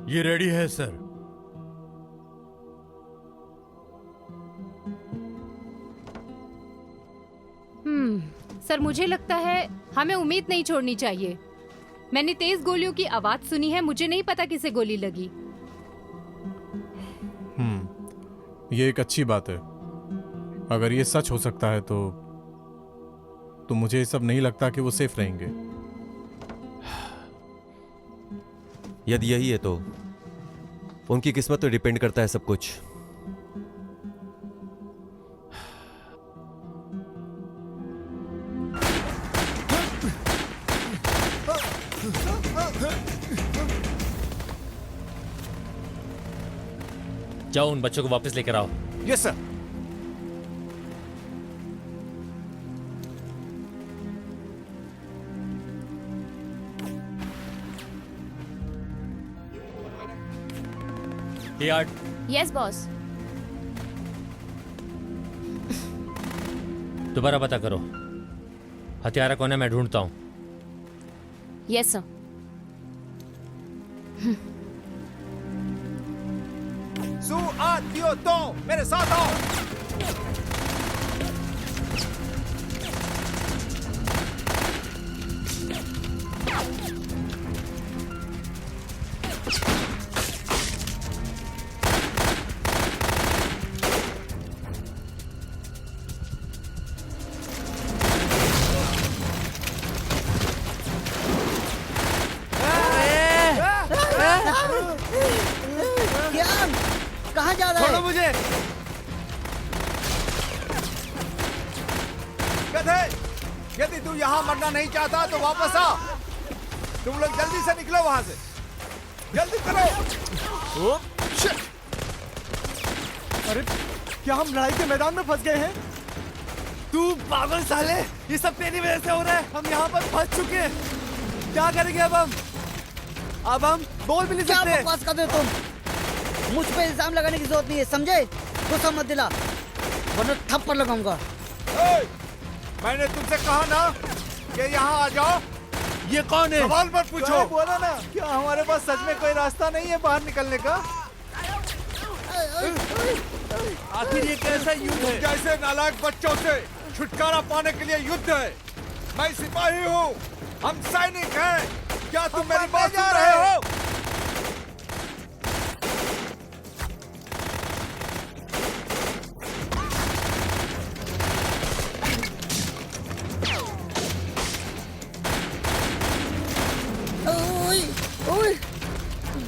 ये रेडी है सर। सर, मुझे लगता है हमें उम्मीद नहीं छोड़नी चाहिए। मैंने तेज गोलियों की आवाज सुनी है, मुझे नहीं पता किसे गोली लगी। ये एक अच्छी बात है। अगर ये सच हो सकता है तो मुझे ये सब नहीं लगता कि वो सेफ रहेंगे। यदि यही है तो उनकी किस्मत तो डिपेंड करता है सब कुछ। जाओ, उन बच्चों को वापस लेकर आओ। Yes sir. Yes boss. दोबारा पता करो, हथियारा कौन है, मैं ढूंढता हूं। Yes sir. तो मेरे साथ आओ। कहाँ जा रहा है? छोड़ो मुझे। गधे, यदि तू यहाँ मरना नहीं चाहता तो वापस आ। तुम लोग जल्दी से निकलो वहां से, जल्दी करो। अरे क्या हम लड़ाई के मैदान में फंस गए हैं? तू पागल साले, ये सब तेरी वजह से हो रहा है। हम यहाँ पर फंस चुके हैं। क्या करेंगे अब हम? अब हम बोल भी नहीं सकते। क्या बकवास कर रहे हो तुम? मुझ पे इल्जाम लगाने की जरूरत नहीं है, समझे? गुस्सा मत दिला, वरना थप्पड़ लगाऊंगा। मैंने तुमसे कहा ना कि यहाँ आ जाओ। ये कौन है? सवाल मत पूछो। बोला ना, क्या हमारे पास सच में कोई रास्ता नहीं है बाहर निकलने का? आखिर ये कैसा युद्ध है? जैसे नालायक बच्चों से छुटकारा पाने के लिए युद्ध है। मैं सिपाही हूँ, हम सैनिक हैं। क्या तुम मेरी बात सुन रहे हो?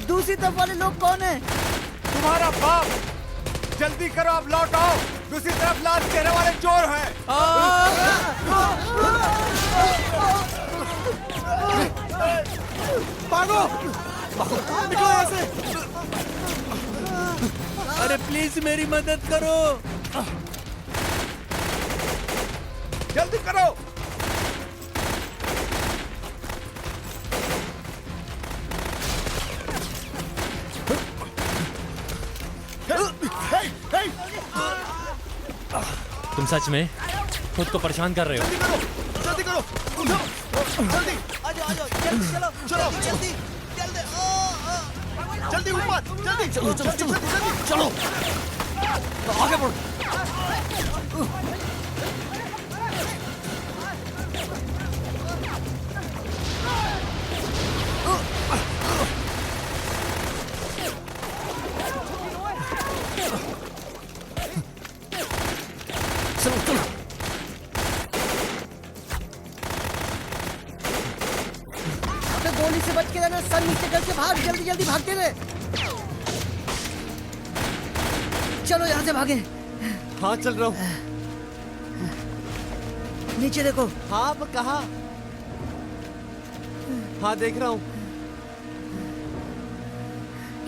दूसरी तरफ वाले लोग कौन है? तुम्हारा बाप। जल्दी करो, अब लौट आओ। दूसरी तरफ लाल चेहरे वाले चोर हैं। भागो, निकलो यहाँ से। अरे प्लीज मेरी मदद करो। जल्दी करो। तुम सच में खुद को परेशान कर रहे हो। जल्दी करो, उठो, जल्दी आ जाओ, जल्दी चलो, चलो, जल्दी, जल्दी, जल्दी ऊपर, जल्दी, चलो, चलो, जल्दी, चलो, आगे बढ़ो। चलो चलो। अबे गोली से बच के रहना, सर नीचे करके भाग, जल्दी जल्दी भागते रहे। चलो यहाँ से भागे। हाँ चल रहा हूँ। नीचे देखो। हाँ पर कहाँ? हाँ देख रहा हूँ।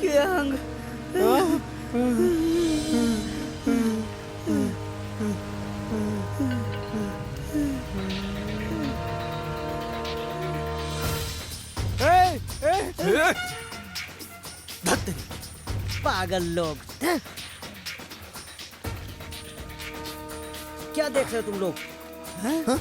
कियांग। पागल लोग। क्या देख रहे हो तुम लोग? हाँ?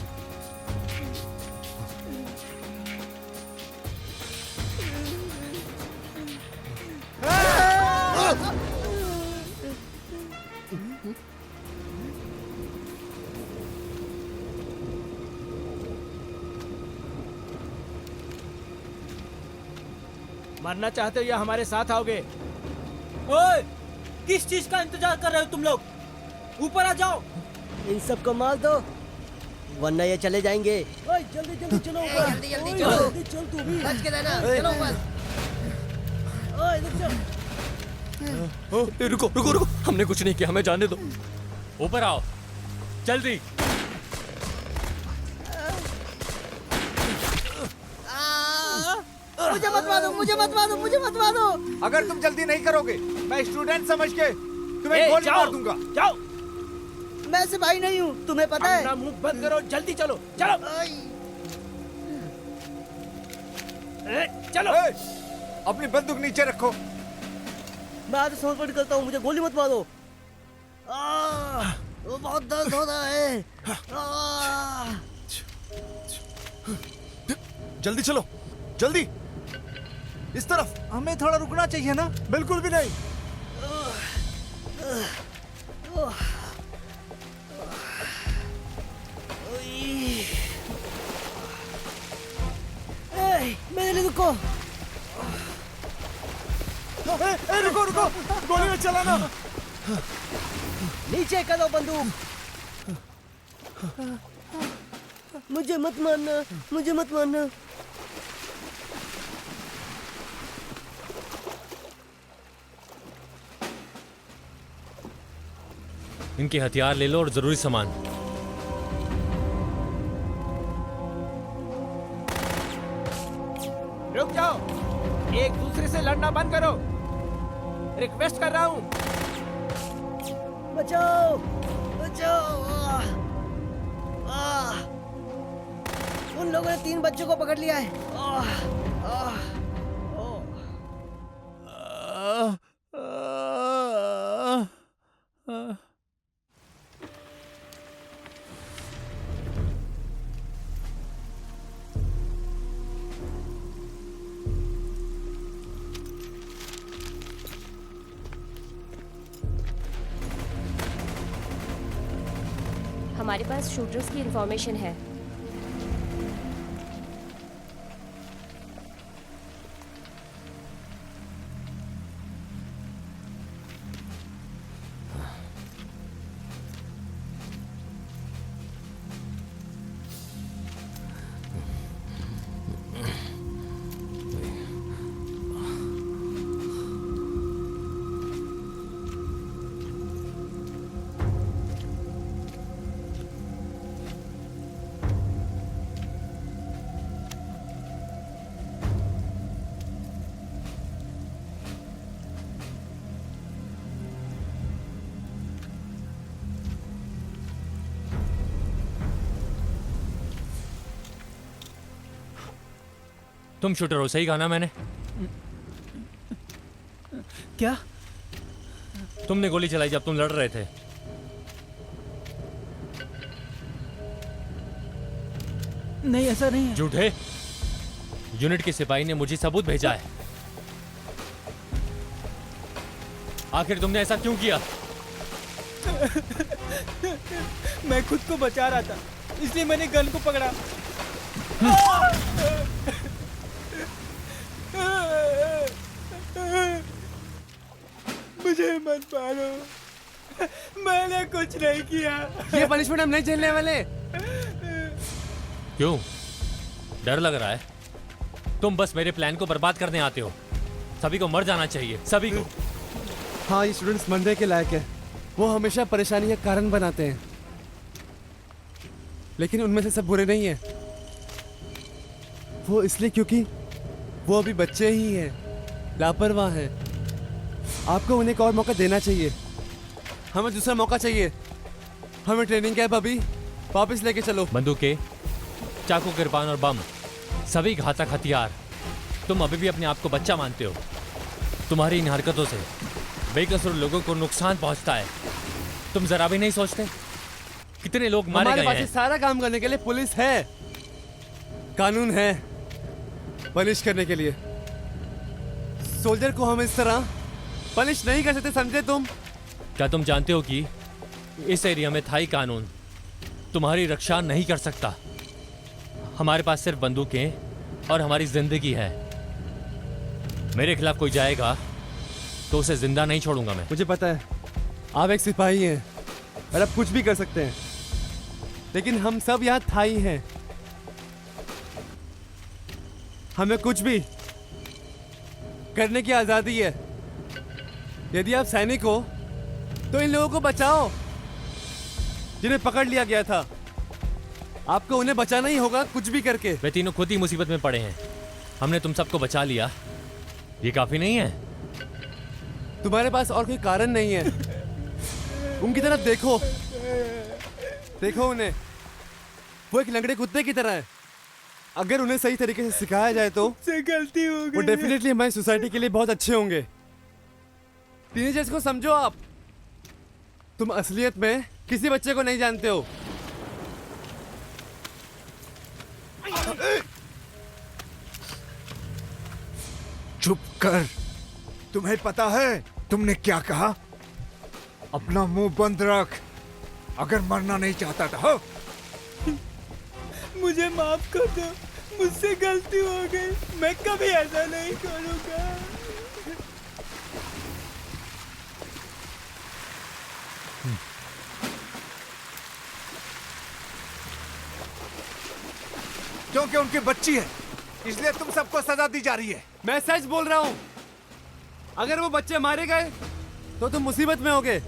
मरना चाहते हो या हमारे साथ आओगे? ओए, किस चीज का इंतजार कर रहे हो तुम लोग? ऊपर आ जाओ। इन सबको मार दो वरना ये चले जाएंगे। ओए, जल्दी जल्दी चलो ऊपर। जल्दी जल्दी ओए, चलो। जल्दी चल तू भी। बच के रहना। चलो ऊपर। ओए, इधर चल। रुको रुको रुको, हमने कुछ नहीं किया, हमें जाने दो। ऊपर आओ जल्दी। मुझे मत मारो, मुझे मत मारो, मुझे मत मारो। अगर तुम जल्दी नहीं करोगे मैं स्टूडेंट समझ के तुम्हें गोली मार दूंगा। जाओ। मैं सिपाही नहीं हूँ, तुम्हें पता है। अपना मुंह बंद करो, जल्दी चलो चलो। चलो। अपनी बंदूक नीचे रखो। मैं आज समर्पण करता हूँ, मुझे गोली मत मारो। वो बहुत दर्द हो रहा है। जल्दी चलो, जल्दी इस तरफ। हमें थोड़ा रुकना चाहिए ना। बिल्कुल भी नहीं। मेरे लिए रुको। रुको रुको, गोली में चलाना। नीचे करो बंदूक। मुझे मत मारना, मुझे मत मारना। इनके हथियार ले लो और जरूरी सामान। रुक जाओ, एक दूसरे से लड़ना बंद करो। रिक्वेस्ट कर रहा हूँ। बचाओ, बचाओ। उन लोगों ने 3 बच्चों को पकड़ लिया है। हमारे पास शूटर्स की इंफॉर्मेशन है। तुम शूटर हो, सही कहा ना मैंने? क्या? तुमने गोली चलाई जब तुम लड़ रहे थे। नहीं, ऐसा नहीं है। झूठे। यूनिट के सिपाही ने मुझे सबूत भेजा है। आखिर तुमने ऐसा क्यों किया? मैं खुद को बचा रहा था, इसलिए मैंने गन को पकड़ा। मुझे मत मारो, मैंने कुछ नहीं किया। ये पनिशमेंट हम नहीं झेलने वाले। क्यों? डर लग रहा है? तुम बस मेरे प्लान को बर्बाद करने आते हो। सभी को मर जाना चाहिए, सभी को। हाँ, ये स्टूडेंट्स मरने के लायक है। वो हमेशा परेशानी का कारण बनाते हैं, लेकिन उनमें से सब बुरे नहीं हैं। वो इसलिए क्योंकि वो अभी बच्चे ही हैं, लापरवाह हैं। आपको उन्हें एक और मौका देना चाहिए। हमें दूसरा मौका चाहिए। हमें ट्रेनिंग कैंप अभी वापस लेके चलो। बंदूकें, चाकू, किरपान और बम, सभी घातक हथियार। तुम अभी भी अपने आप को बच्चा मानते हो। तुम्हारी इन हरकतों से बेकसूर लोगों को नुकसान पहुंचता है। तुम जरा भी नहीं सोचते कितने लोग मारे हमारे गए पास हैं। ये सारा काम करने के लिए पुलिस है, कानून है पनिश करने के लिए। सोल्जर को हम इस तरह पनिश नहीं कर सकते, समझे तुम? क्या तुम जानते हो कि इस एरिया में थाई कानून तुम्हारी रक्षा नहीं कर सकता? हमारे पास सिर्फ बंदूकें और हमारी जिंदगी है। मेरे खिलाफ कोई जाएगा तो उसे जिंदा नहीं छोड़ूंगा मैं। मुझे पता है आप एक सिपाही हैं और आप कुछ भी कर सकते हैं, लेकिन हम सब यहाँ थाई हैं। हमें कुछ भी करने की आजादी है। यदि आप सैनिक हो तो इन लोगों को बचाओ जिन्हें पकड़ लिया गया था। आपको उन्हें बचाना ही होगा, कुछ भी करके। वे तीनों खुद ही मुसीबत में पड़े हैं। हमने तुम सबको बचा लिया, ये काफी नहीं है? तुम्हारे पास और कोई कारण नहीं है। उनकी तरफ देखो, देखो उन्हें। वो एक लंगड़े कुत्ते की तरह है। अगर उन्हें सही तरीके से सिखाया जाए तो गलती हो गई। वो डेफिनेटली हमारी सोसाइटी के लिए बहुत अच्छे होंगे। टीनेजर्स को समझो आप। तुम असलियत में किसी बच्चे को नहीं जानते हो। चुप कर। तुम्हें पता है तुमने क्या कहा? अपना मुंह बंद रख। अगर मरना नहीं चाहता था हो? मुझे माफ कर दो, मुझसे गलती हो गई। मैं कभी ऐसा नहीं करूँगा। क्योंकि उनकी बच्ची है, इसलिए तुम सबको सजा दी जा रही है। मैं सच बोल रहा हूं। अगर वो बच्चे मारे गए तो तुम मुसीबत में होगे।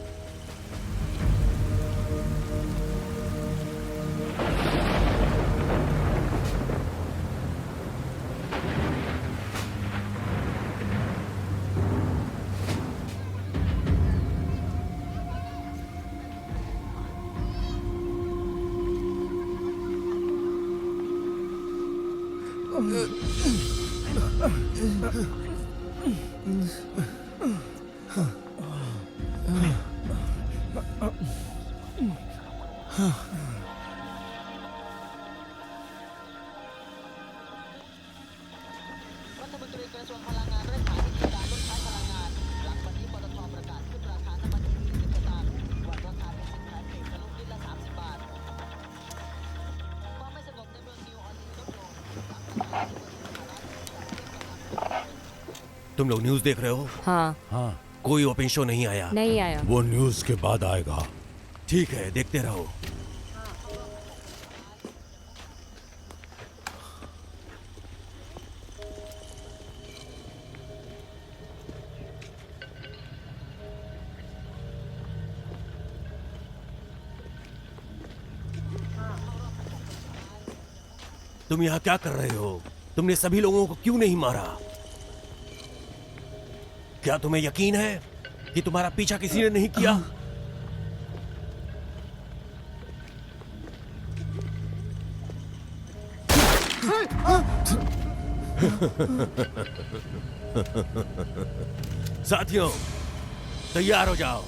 तुम लोग न्यूज़ देख रहे हो? हाँ। हाँ। कोई ओपन शो नहीं आया? नहीं आया। वो न्यूज़ के बाद आएगा। ठीक है, देखते रहो। तुम यहाँ क्या कर रहे हो? तुमने सभी लोगों को क्यों नहीं मारा? क्या तुम्हें यकीन है कि तुम्हारा पीछा किसी ने नहीं किया? साथियों, तैयार हो जाओ।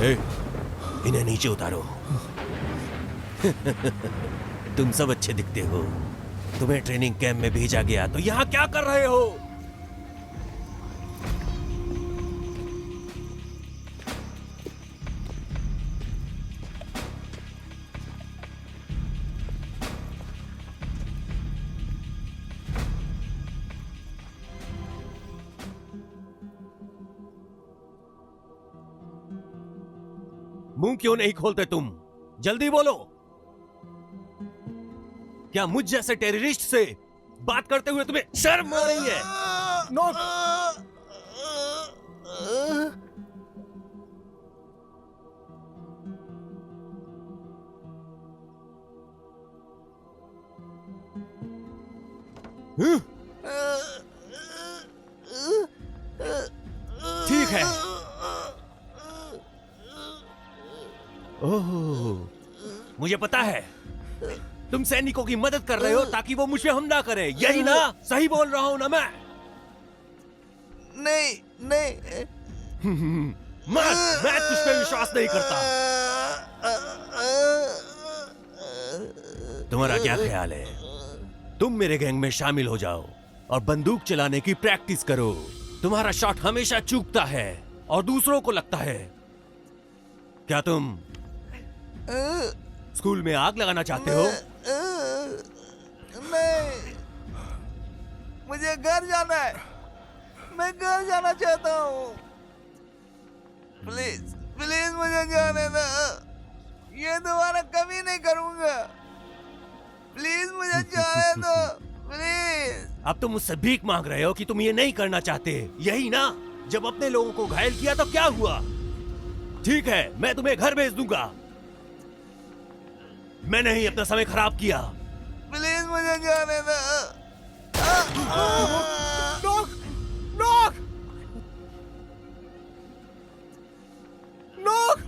ए, इन्हें नीचे उतारो। तुम सब अच्छे दिखते हो। तुम्हें ट्रेनिंग कैंप में भेजा गया तो यहाँ क्या कर रहे हो? मुंह क्यों नहीं खोलते तुम? जल्दी बोलो। क्या मुझ जैसे टेररिस्ट से बात करते हुए तुम्हें शर्म आ रही है? नो ठीक है। ओह, मुझे पता है तुम सैनिकों की मदद कर रहे हो ताकि वो मुझ पे हमला करे, यही ना? सही बोल रहा हूं ना मैं? नहीं मैं तुझ पे विश्वास नहीं करता। तुम्हारा क्या ख्याल है? तुम मेरे गैंग में शामिल हो जाओ और बंदूक चलाने की प्रैक्टिस करो। तुम्हारा शॉट हमेशा चूकता है और दूसरों को लगता है। क्या तुम स्कूल में आग लगाना चाहते हो? नहीं, मुझे घर जाना है। मैं घर जाना चाहता हूँ। प्लीज प्लीज मुझे जाने दो। ये दोबारा कभी नहीं करूंगा। प्लीज मुझे जाने दो, प्लीज। अब तुम मुझसे भीख मांग रहे हो कि तुम ये नहीं करना चाहते, यही ना? जब अपने लोगों को घायल किया तो क्या हुआ? ठीक है, मैं तुम्हें घर भेज दूंगा। मैंने ही अपना समय खराब किया। प्लीज मुझे जाने दो। Knock knock knock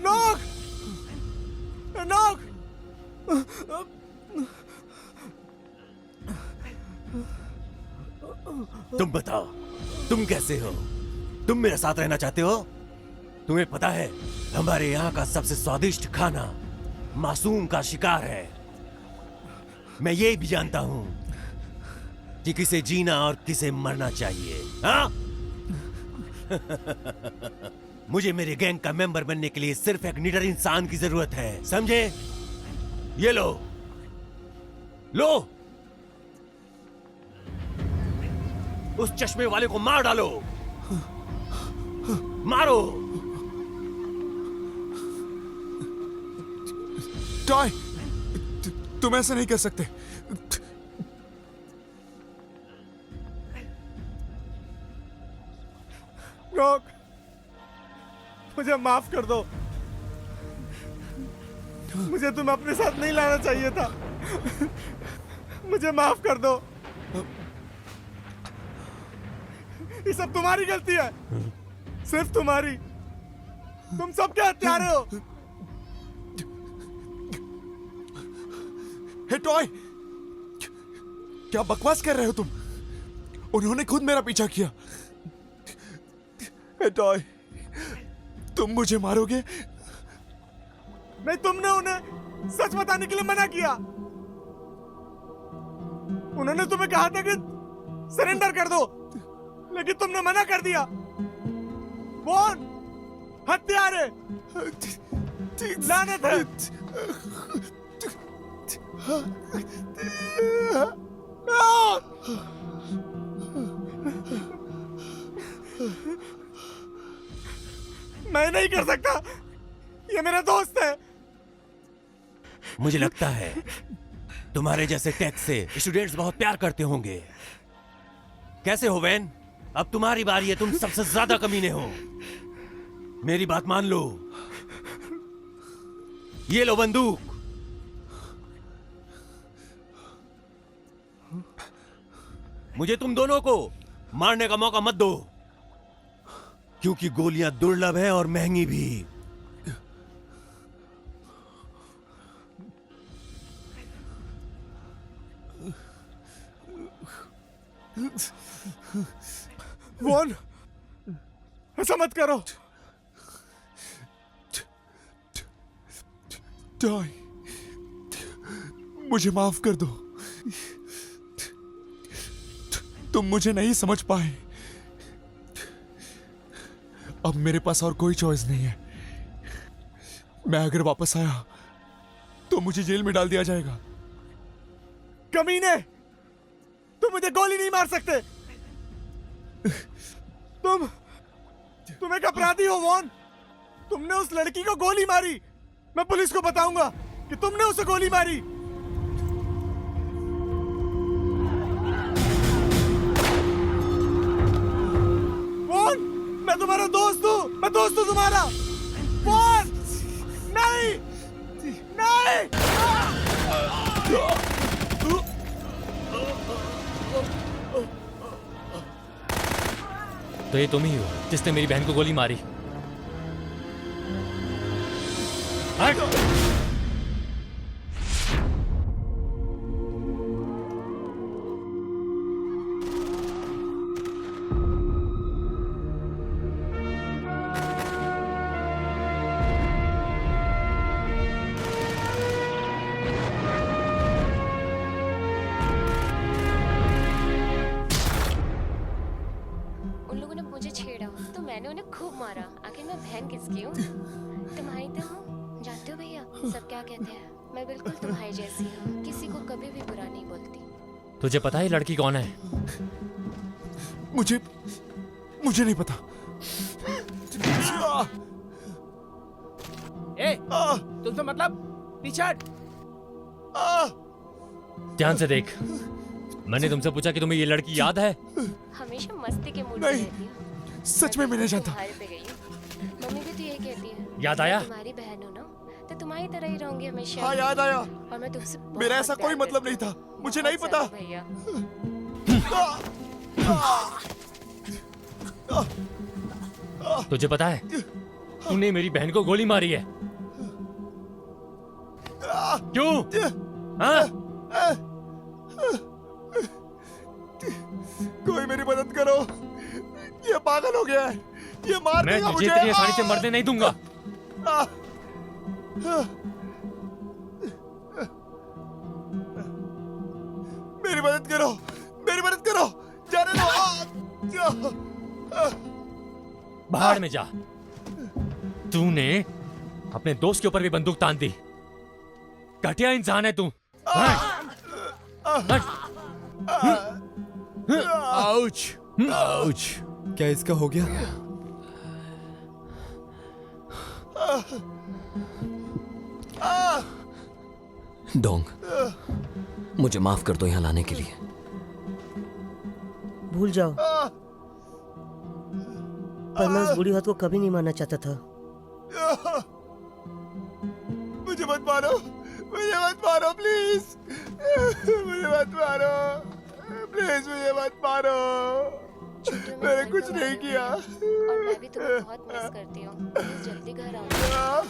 knock knock. तुम बताओ, तुम कैसे हो? तुम मेरे साथ रहना चाहते हो? तुम्हें पता है हमारे यहाँ का सबसे स्वादिष्ट खाना मासूम का शिकार है। मैं ये भी जानता हूँ कि किसे जीना और किसे मरना चाहिए। हाँ? मुझे मेरे गैंग का मेंबर बनने के लिए सिर्फ एक निडर इंसान की जरूरत है, समझे? ये लो लो, उस चश्मे वाले को मार डालो। मारो। टॉय, तुम ऐसा नहीं कर सकते। नॉक, मुझे माफ कर दो। मुझे तुम अपने साथ नहीं लाना चाहिए था। मुझे माफ कर दो। ये सब तुम्हारी गलती है, सिर्फ तुम्हारी। तुम सब क्या हत्यारे हो। हे टॉय, क्या बकवास कर रहे हो तुम? उन्होंने खुद मेरा पीछा किया। हे टॉय, तुम मुझे मारोगे? नहीं, तुमने उन्हें सच बताने के लिए मना किया। उन्होंने तुम्हें कहा था कि सरेंडर कर दो, लेकिन तुमने मना कर दिया। कौन? हत्यारे, लानत है। मैं नहीं कर सकता, ये मेरा दोस्त है। मुझे लगता है तुम्हारे जैसे टैक्स से स्टूडेंट्स बहुत प्यार करते होंगे। कैसे हो वैन? अब तुम्हारी बारी है, तुम सबसे ज्यादा कमीने हो। मेरी बात मान लो। ये लो बंदूक। मुझे तुम दोनों को मारने का मौका मत दो, क्योंकि गोलियां दुर्लभ है और महंगी भी। वॉन, ऐसा मत करो। टॉय, मुझे माफ कर दो। तुम मुझे नहीं समझ पाए। अब मेरे पास और कोई चॉइस नहीं है। मैं अगर वापस आया तो मुझे जेल में डाल दिया जाएगा। कमीने, तुम मुझे गोली नहीं मार सकते। तुम एक अपराधी हो वॉन। तुमने उस लड़की को गोली मारी। मैं पुलिस को बताऊंगा। कि तुमने उसे गोली मारी। कौन? मैं तुम्हारा दोस्त हूँ, मैं दोस्त हूँ तुम्हारा। कौन? नहीं, नहीं। तो ये तुम ही हो जिसने मेरी बहन को गोली मारी। हट! उन लोगों ने मुझे छेड़ा तो मैंने उन्हें खूब मारा। आखिर मैं बहन किसकी हूँ? तुम्हारी तो हूँ। जानते हो भैया सब क्या कहते हैं, मैं बिल्कुल तुम्हारी जैसी हूँ, किसी को कभी भी बुरा नहीं बोलती। तुझे पता है लड़की कौन है? मुझे नहीं पता। ए, तुमसे मतलब पीछे हट। ध्यान से देख। मैंने तुमसे पूछा कि तुम्हें ये लड़की याद है? हमेशा मस्ती के मूड में रहती हूँ। सच में मैं नहीं जानता। तुम्हारे पे गई हूँ। मम्मी भी तो यही कहती है। याद आया? मैं तुम्हारी बहन हूँ ना, तो तुम्हारी तरह ही रहूंगी हमेशा। हाँ याद आया। और मैं तुमसे मेरा ऐसा कोई मतलब नहीं था, मुझे नहीं पता। भैया तुझे पता है तूने मेरी बहन को गोली मारी है। क्यों? हाँ? कोई मेरी मदद करो, ये पागल हो गया है, ये मार मैं देगा तुझे मुझे। इतनी आसानी से मरने नहीं दूंगा। मेरी मदद करो, मेरी मदद करो, जाने दो। भाड़ में जा। तूने अपने दोस्त के ऊपर भी बंदूक तान दी। घटिया इंसान है तू। Ouch, ouch. क्या इसका हो गया? डोंग, मुझे माफ कर दो यहाँ लाने के लिए। भूल जाओ, पर मैं उस बुरी बात को कभी नहीं मानना चाहता था। मुझे मत मारो, मुझे मत मारो प्लीज, मुझे मत मारो प्लीज, मुझे मत मारो। मैंने कुछ नहीं किया। और मैं भी तुम्हें बहुत मिस करती हूँ। प्लीज जल्दी घर आओ।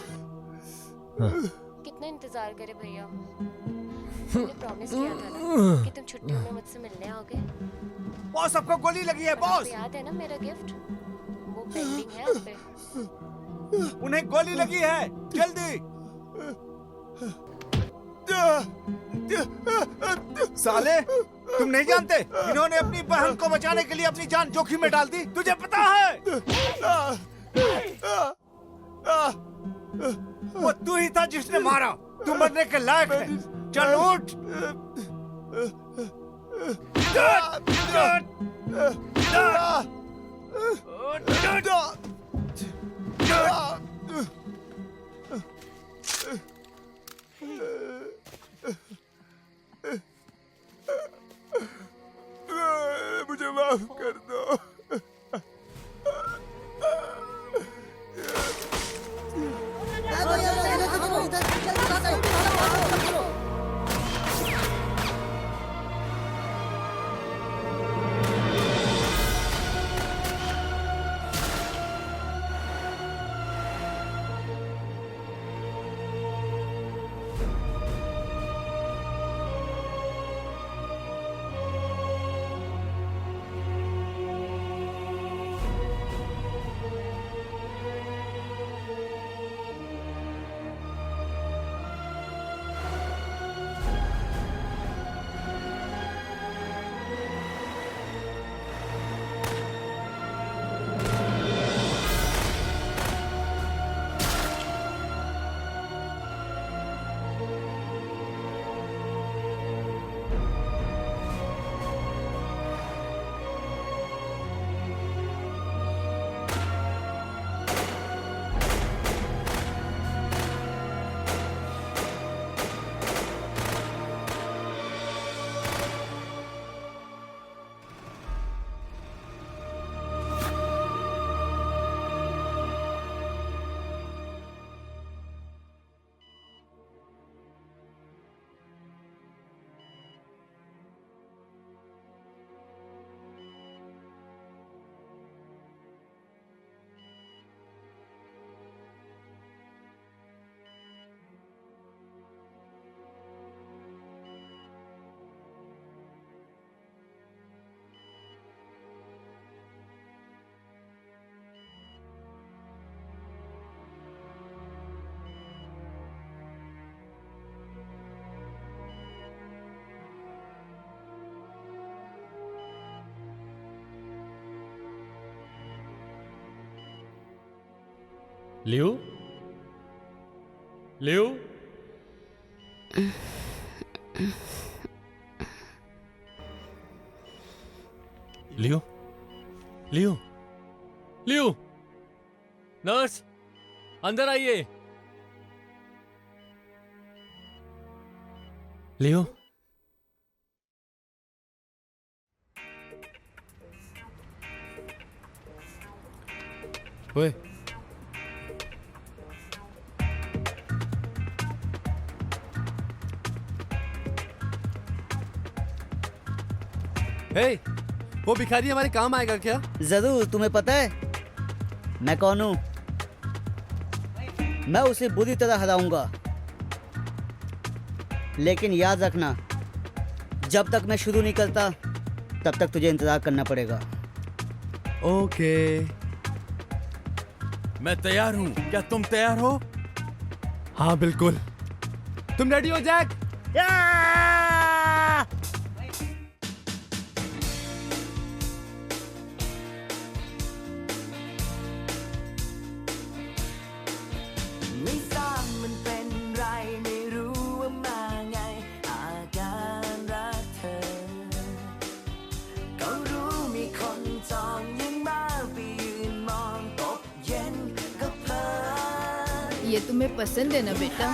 कितना इंतजार करे भैया। मैंने प्रॉमिस किया था ना कि तुम छुट्टियों में मुझसे मिलने आओगे। बॉस सबको गोली लगी है बॉस। आपको याद है ना मेरा गिफ्ट? वो पेंडिंग है उस पे। उन्हें गोली लगी है, जल्दी। साले, तुम नहीं जानते इन्होंने अपनी बहन को बचाने के लिए अपनी जान जोखिम में डाल दी, तुझे पता है? वो तू ही था जिसने मारा, तू मरने के लायक है। चल उठ। मुझे माफ कर दो। लियो लियो लियो लियो लियो नर्स अंदर आइए लियो ओए हे, वो भिखारी हमारे काम आएगा क्या? जरूर। तुम्हें पता है मैं कौन हूं? मैं उसे बुरी तरह हराऊंगा, लेकिन याद रखना जब तक मैं शुरू नहीं करता तब तक तुझे इंतजार करना पड़ेगा। ओके, मैं तैयार हूं। क्या तुम तैयार हो? हाँ बिल्कुल। तुम रेडी हो जैक? ये तुम्हें पसंद है ना बेटा?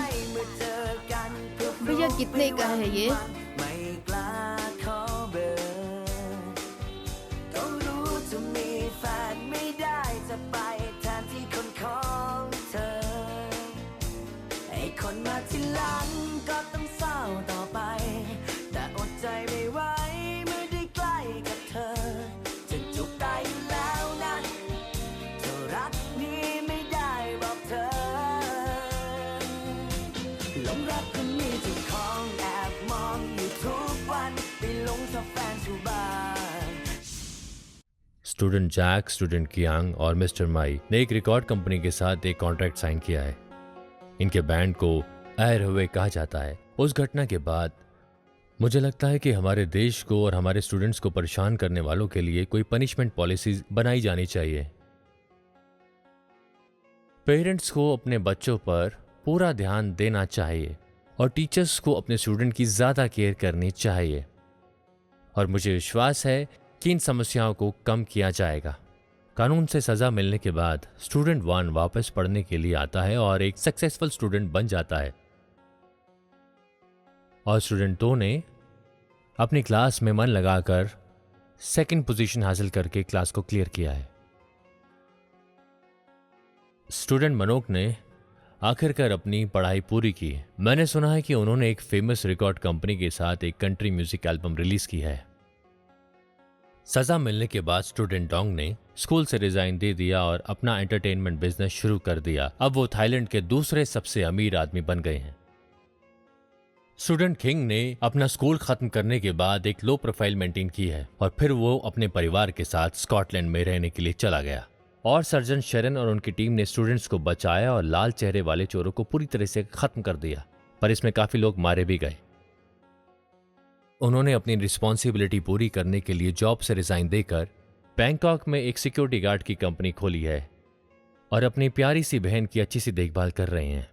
भैया कितने का है ये? स्टूडेंट जैक, स्टूडेंट कियांग और मिस्टर माई ने एक रिकॉर्ड कंपनी के साथ एक कॉन्ट्रैक्ट साइन किया है। इनके बैंड को आयर हुए कहा जाता है। उस घटना के बाद मुझे लगता है कि हमारे देश को और हमारे स्टूडेंट्स को परेशान करने वालों के लिए कोई पनिशमेंट पॉलिसीज बनाई जानी चाहिए। पेरेंट्स को अपने बच्चों पर पूरा ध्यान देना चाहिए और टीचर्स को अपने स्टूडेंट की ज़्यादा केयर करनी चाहिए। और मुझे विश्वास है कि इन समस्याओं को कम किया जाएगा। कानून से सज़ा मिलने के बाद स्टूडेंट 1 वापस पढ़ने के लिए आता है और एक सक्सेसफुल स्टूडेंट बन जाता है। और स्टूडेंट 2 ने अपनी क्लास में मन लगाकर सेकंड पोजीशन हासिल करके क्लास को क्लियर किया है। स्टूडेंट मनोक ने आखिरकार अपनी पढ़ाई पूरी की। मैंने सुना है कि उन्होंने एक फेमस रिकॉर्ड कंपनी के साथ एक कंट्री म्यूजिक एल्बम रिलीज की है। सजा मिलने के बाद स्टूडेंट डोंग ने स्कूल से रिजाइन दे दिया और अपना एंटरटेनमेंट बिजनेस शुरू कर दिया। अब वो थाईलैंड के दूसरे सबसे अमीर आदमी बन गए हैं। स्टूडेंट किंग ने अपना स्कूल खत्म करने के बाद एक लो प्रोफाइल मेंटेन की है और फिर वो अपने परिवार के साथ स्कॉटलैंड में रहने के लिए चला गया। और सर्जन शेरन और उनकी टीम ने स्टूडेंट्स को बचाया और लाल चेहरे वाले चोरों को पूरी तरह से खत्म कर दिया, पर इसमें काफी लोग मारे भी गए। उन्होंने अपनी रिस्पॉन्सिबिलिटी पूरी करने के लिए जॉब से रिजाइन देकर बैंकॉक में एक सिक्योरिटी गार्ड की कंपनी खोली है और अपनी प्यारी सी बहन की अच्छी सी देखभाल कर रहे हैं।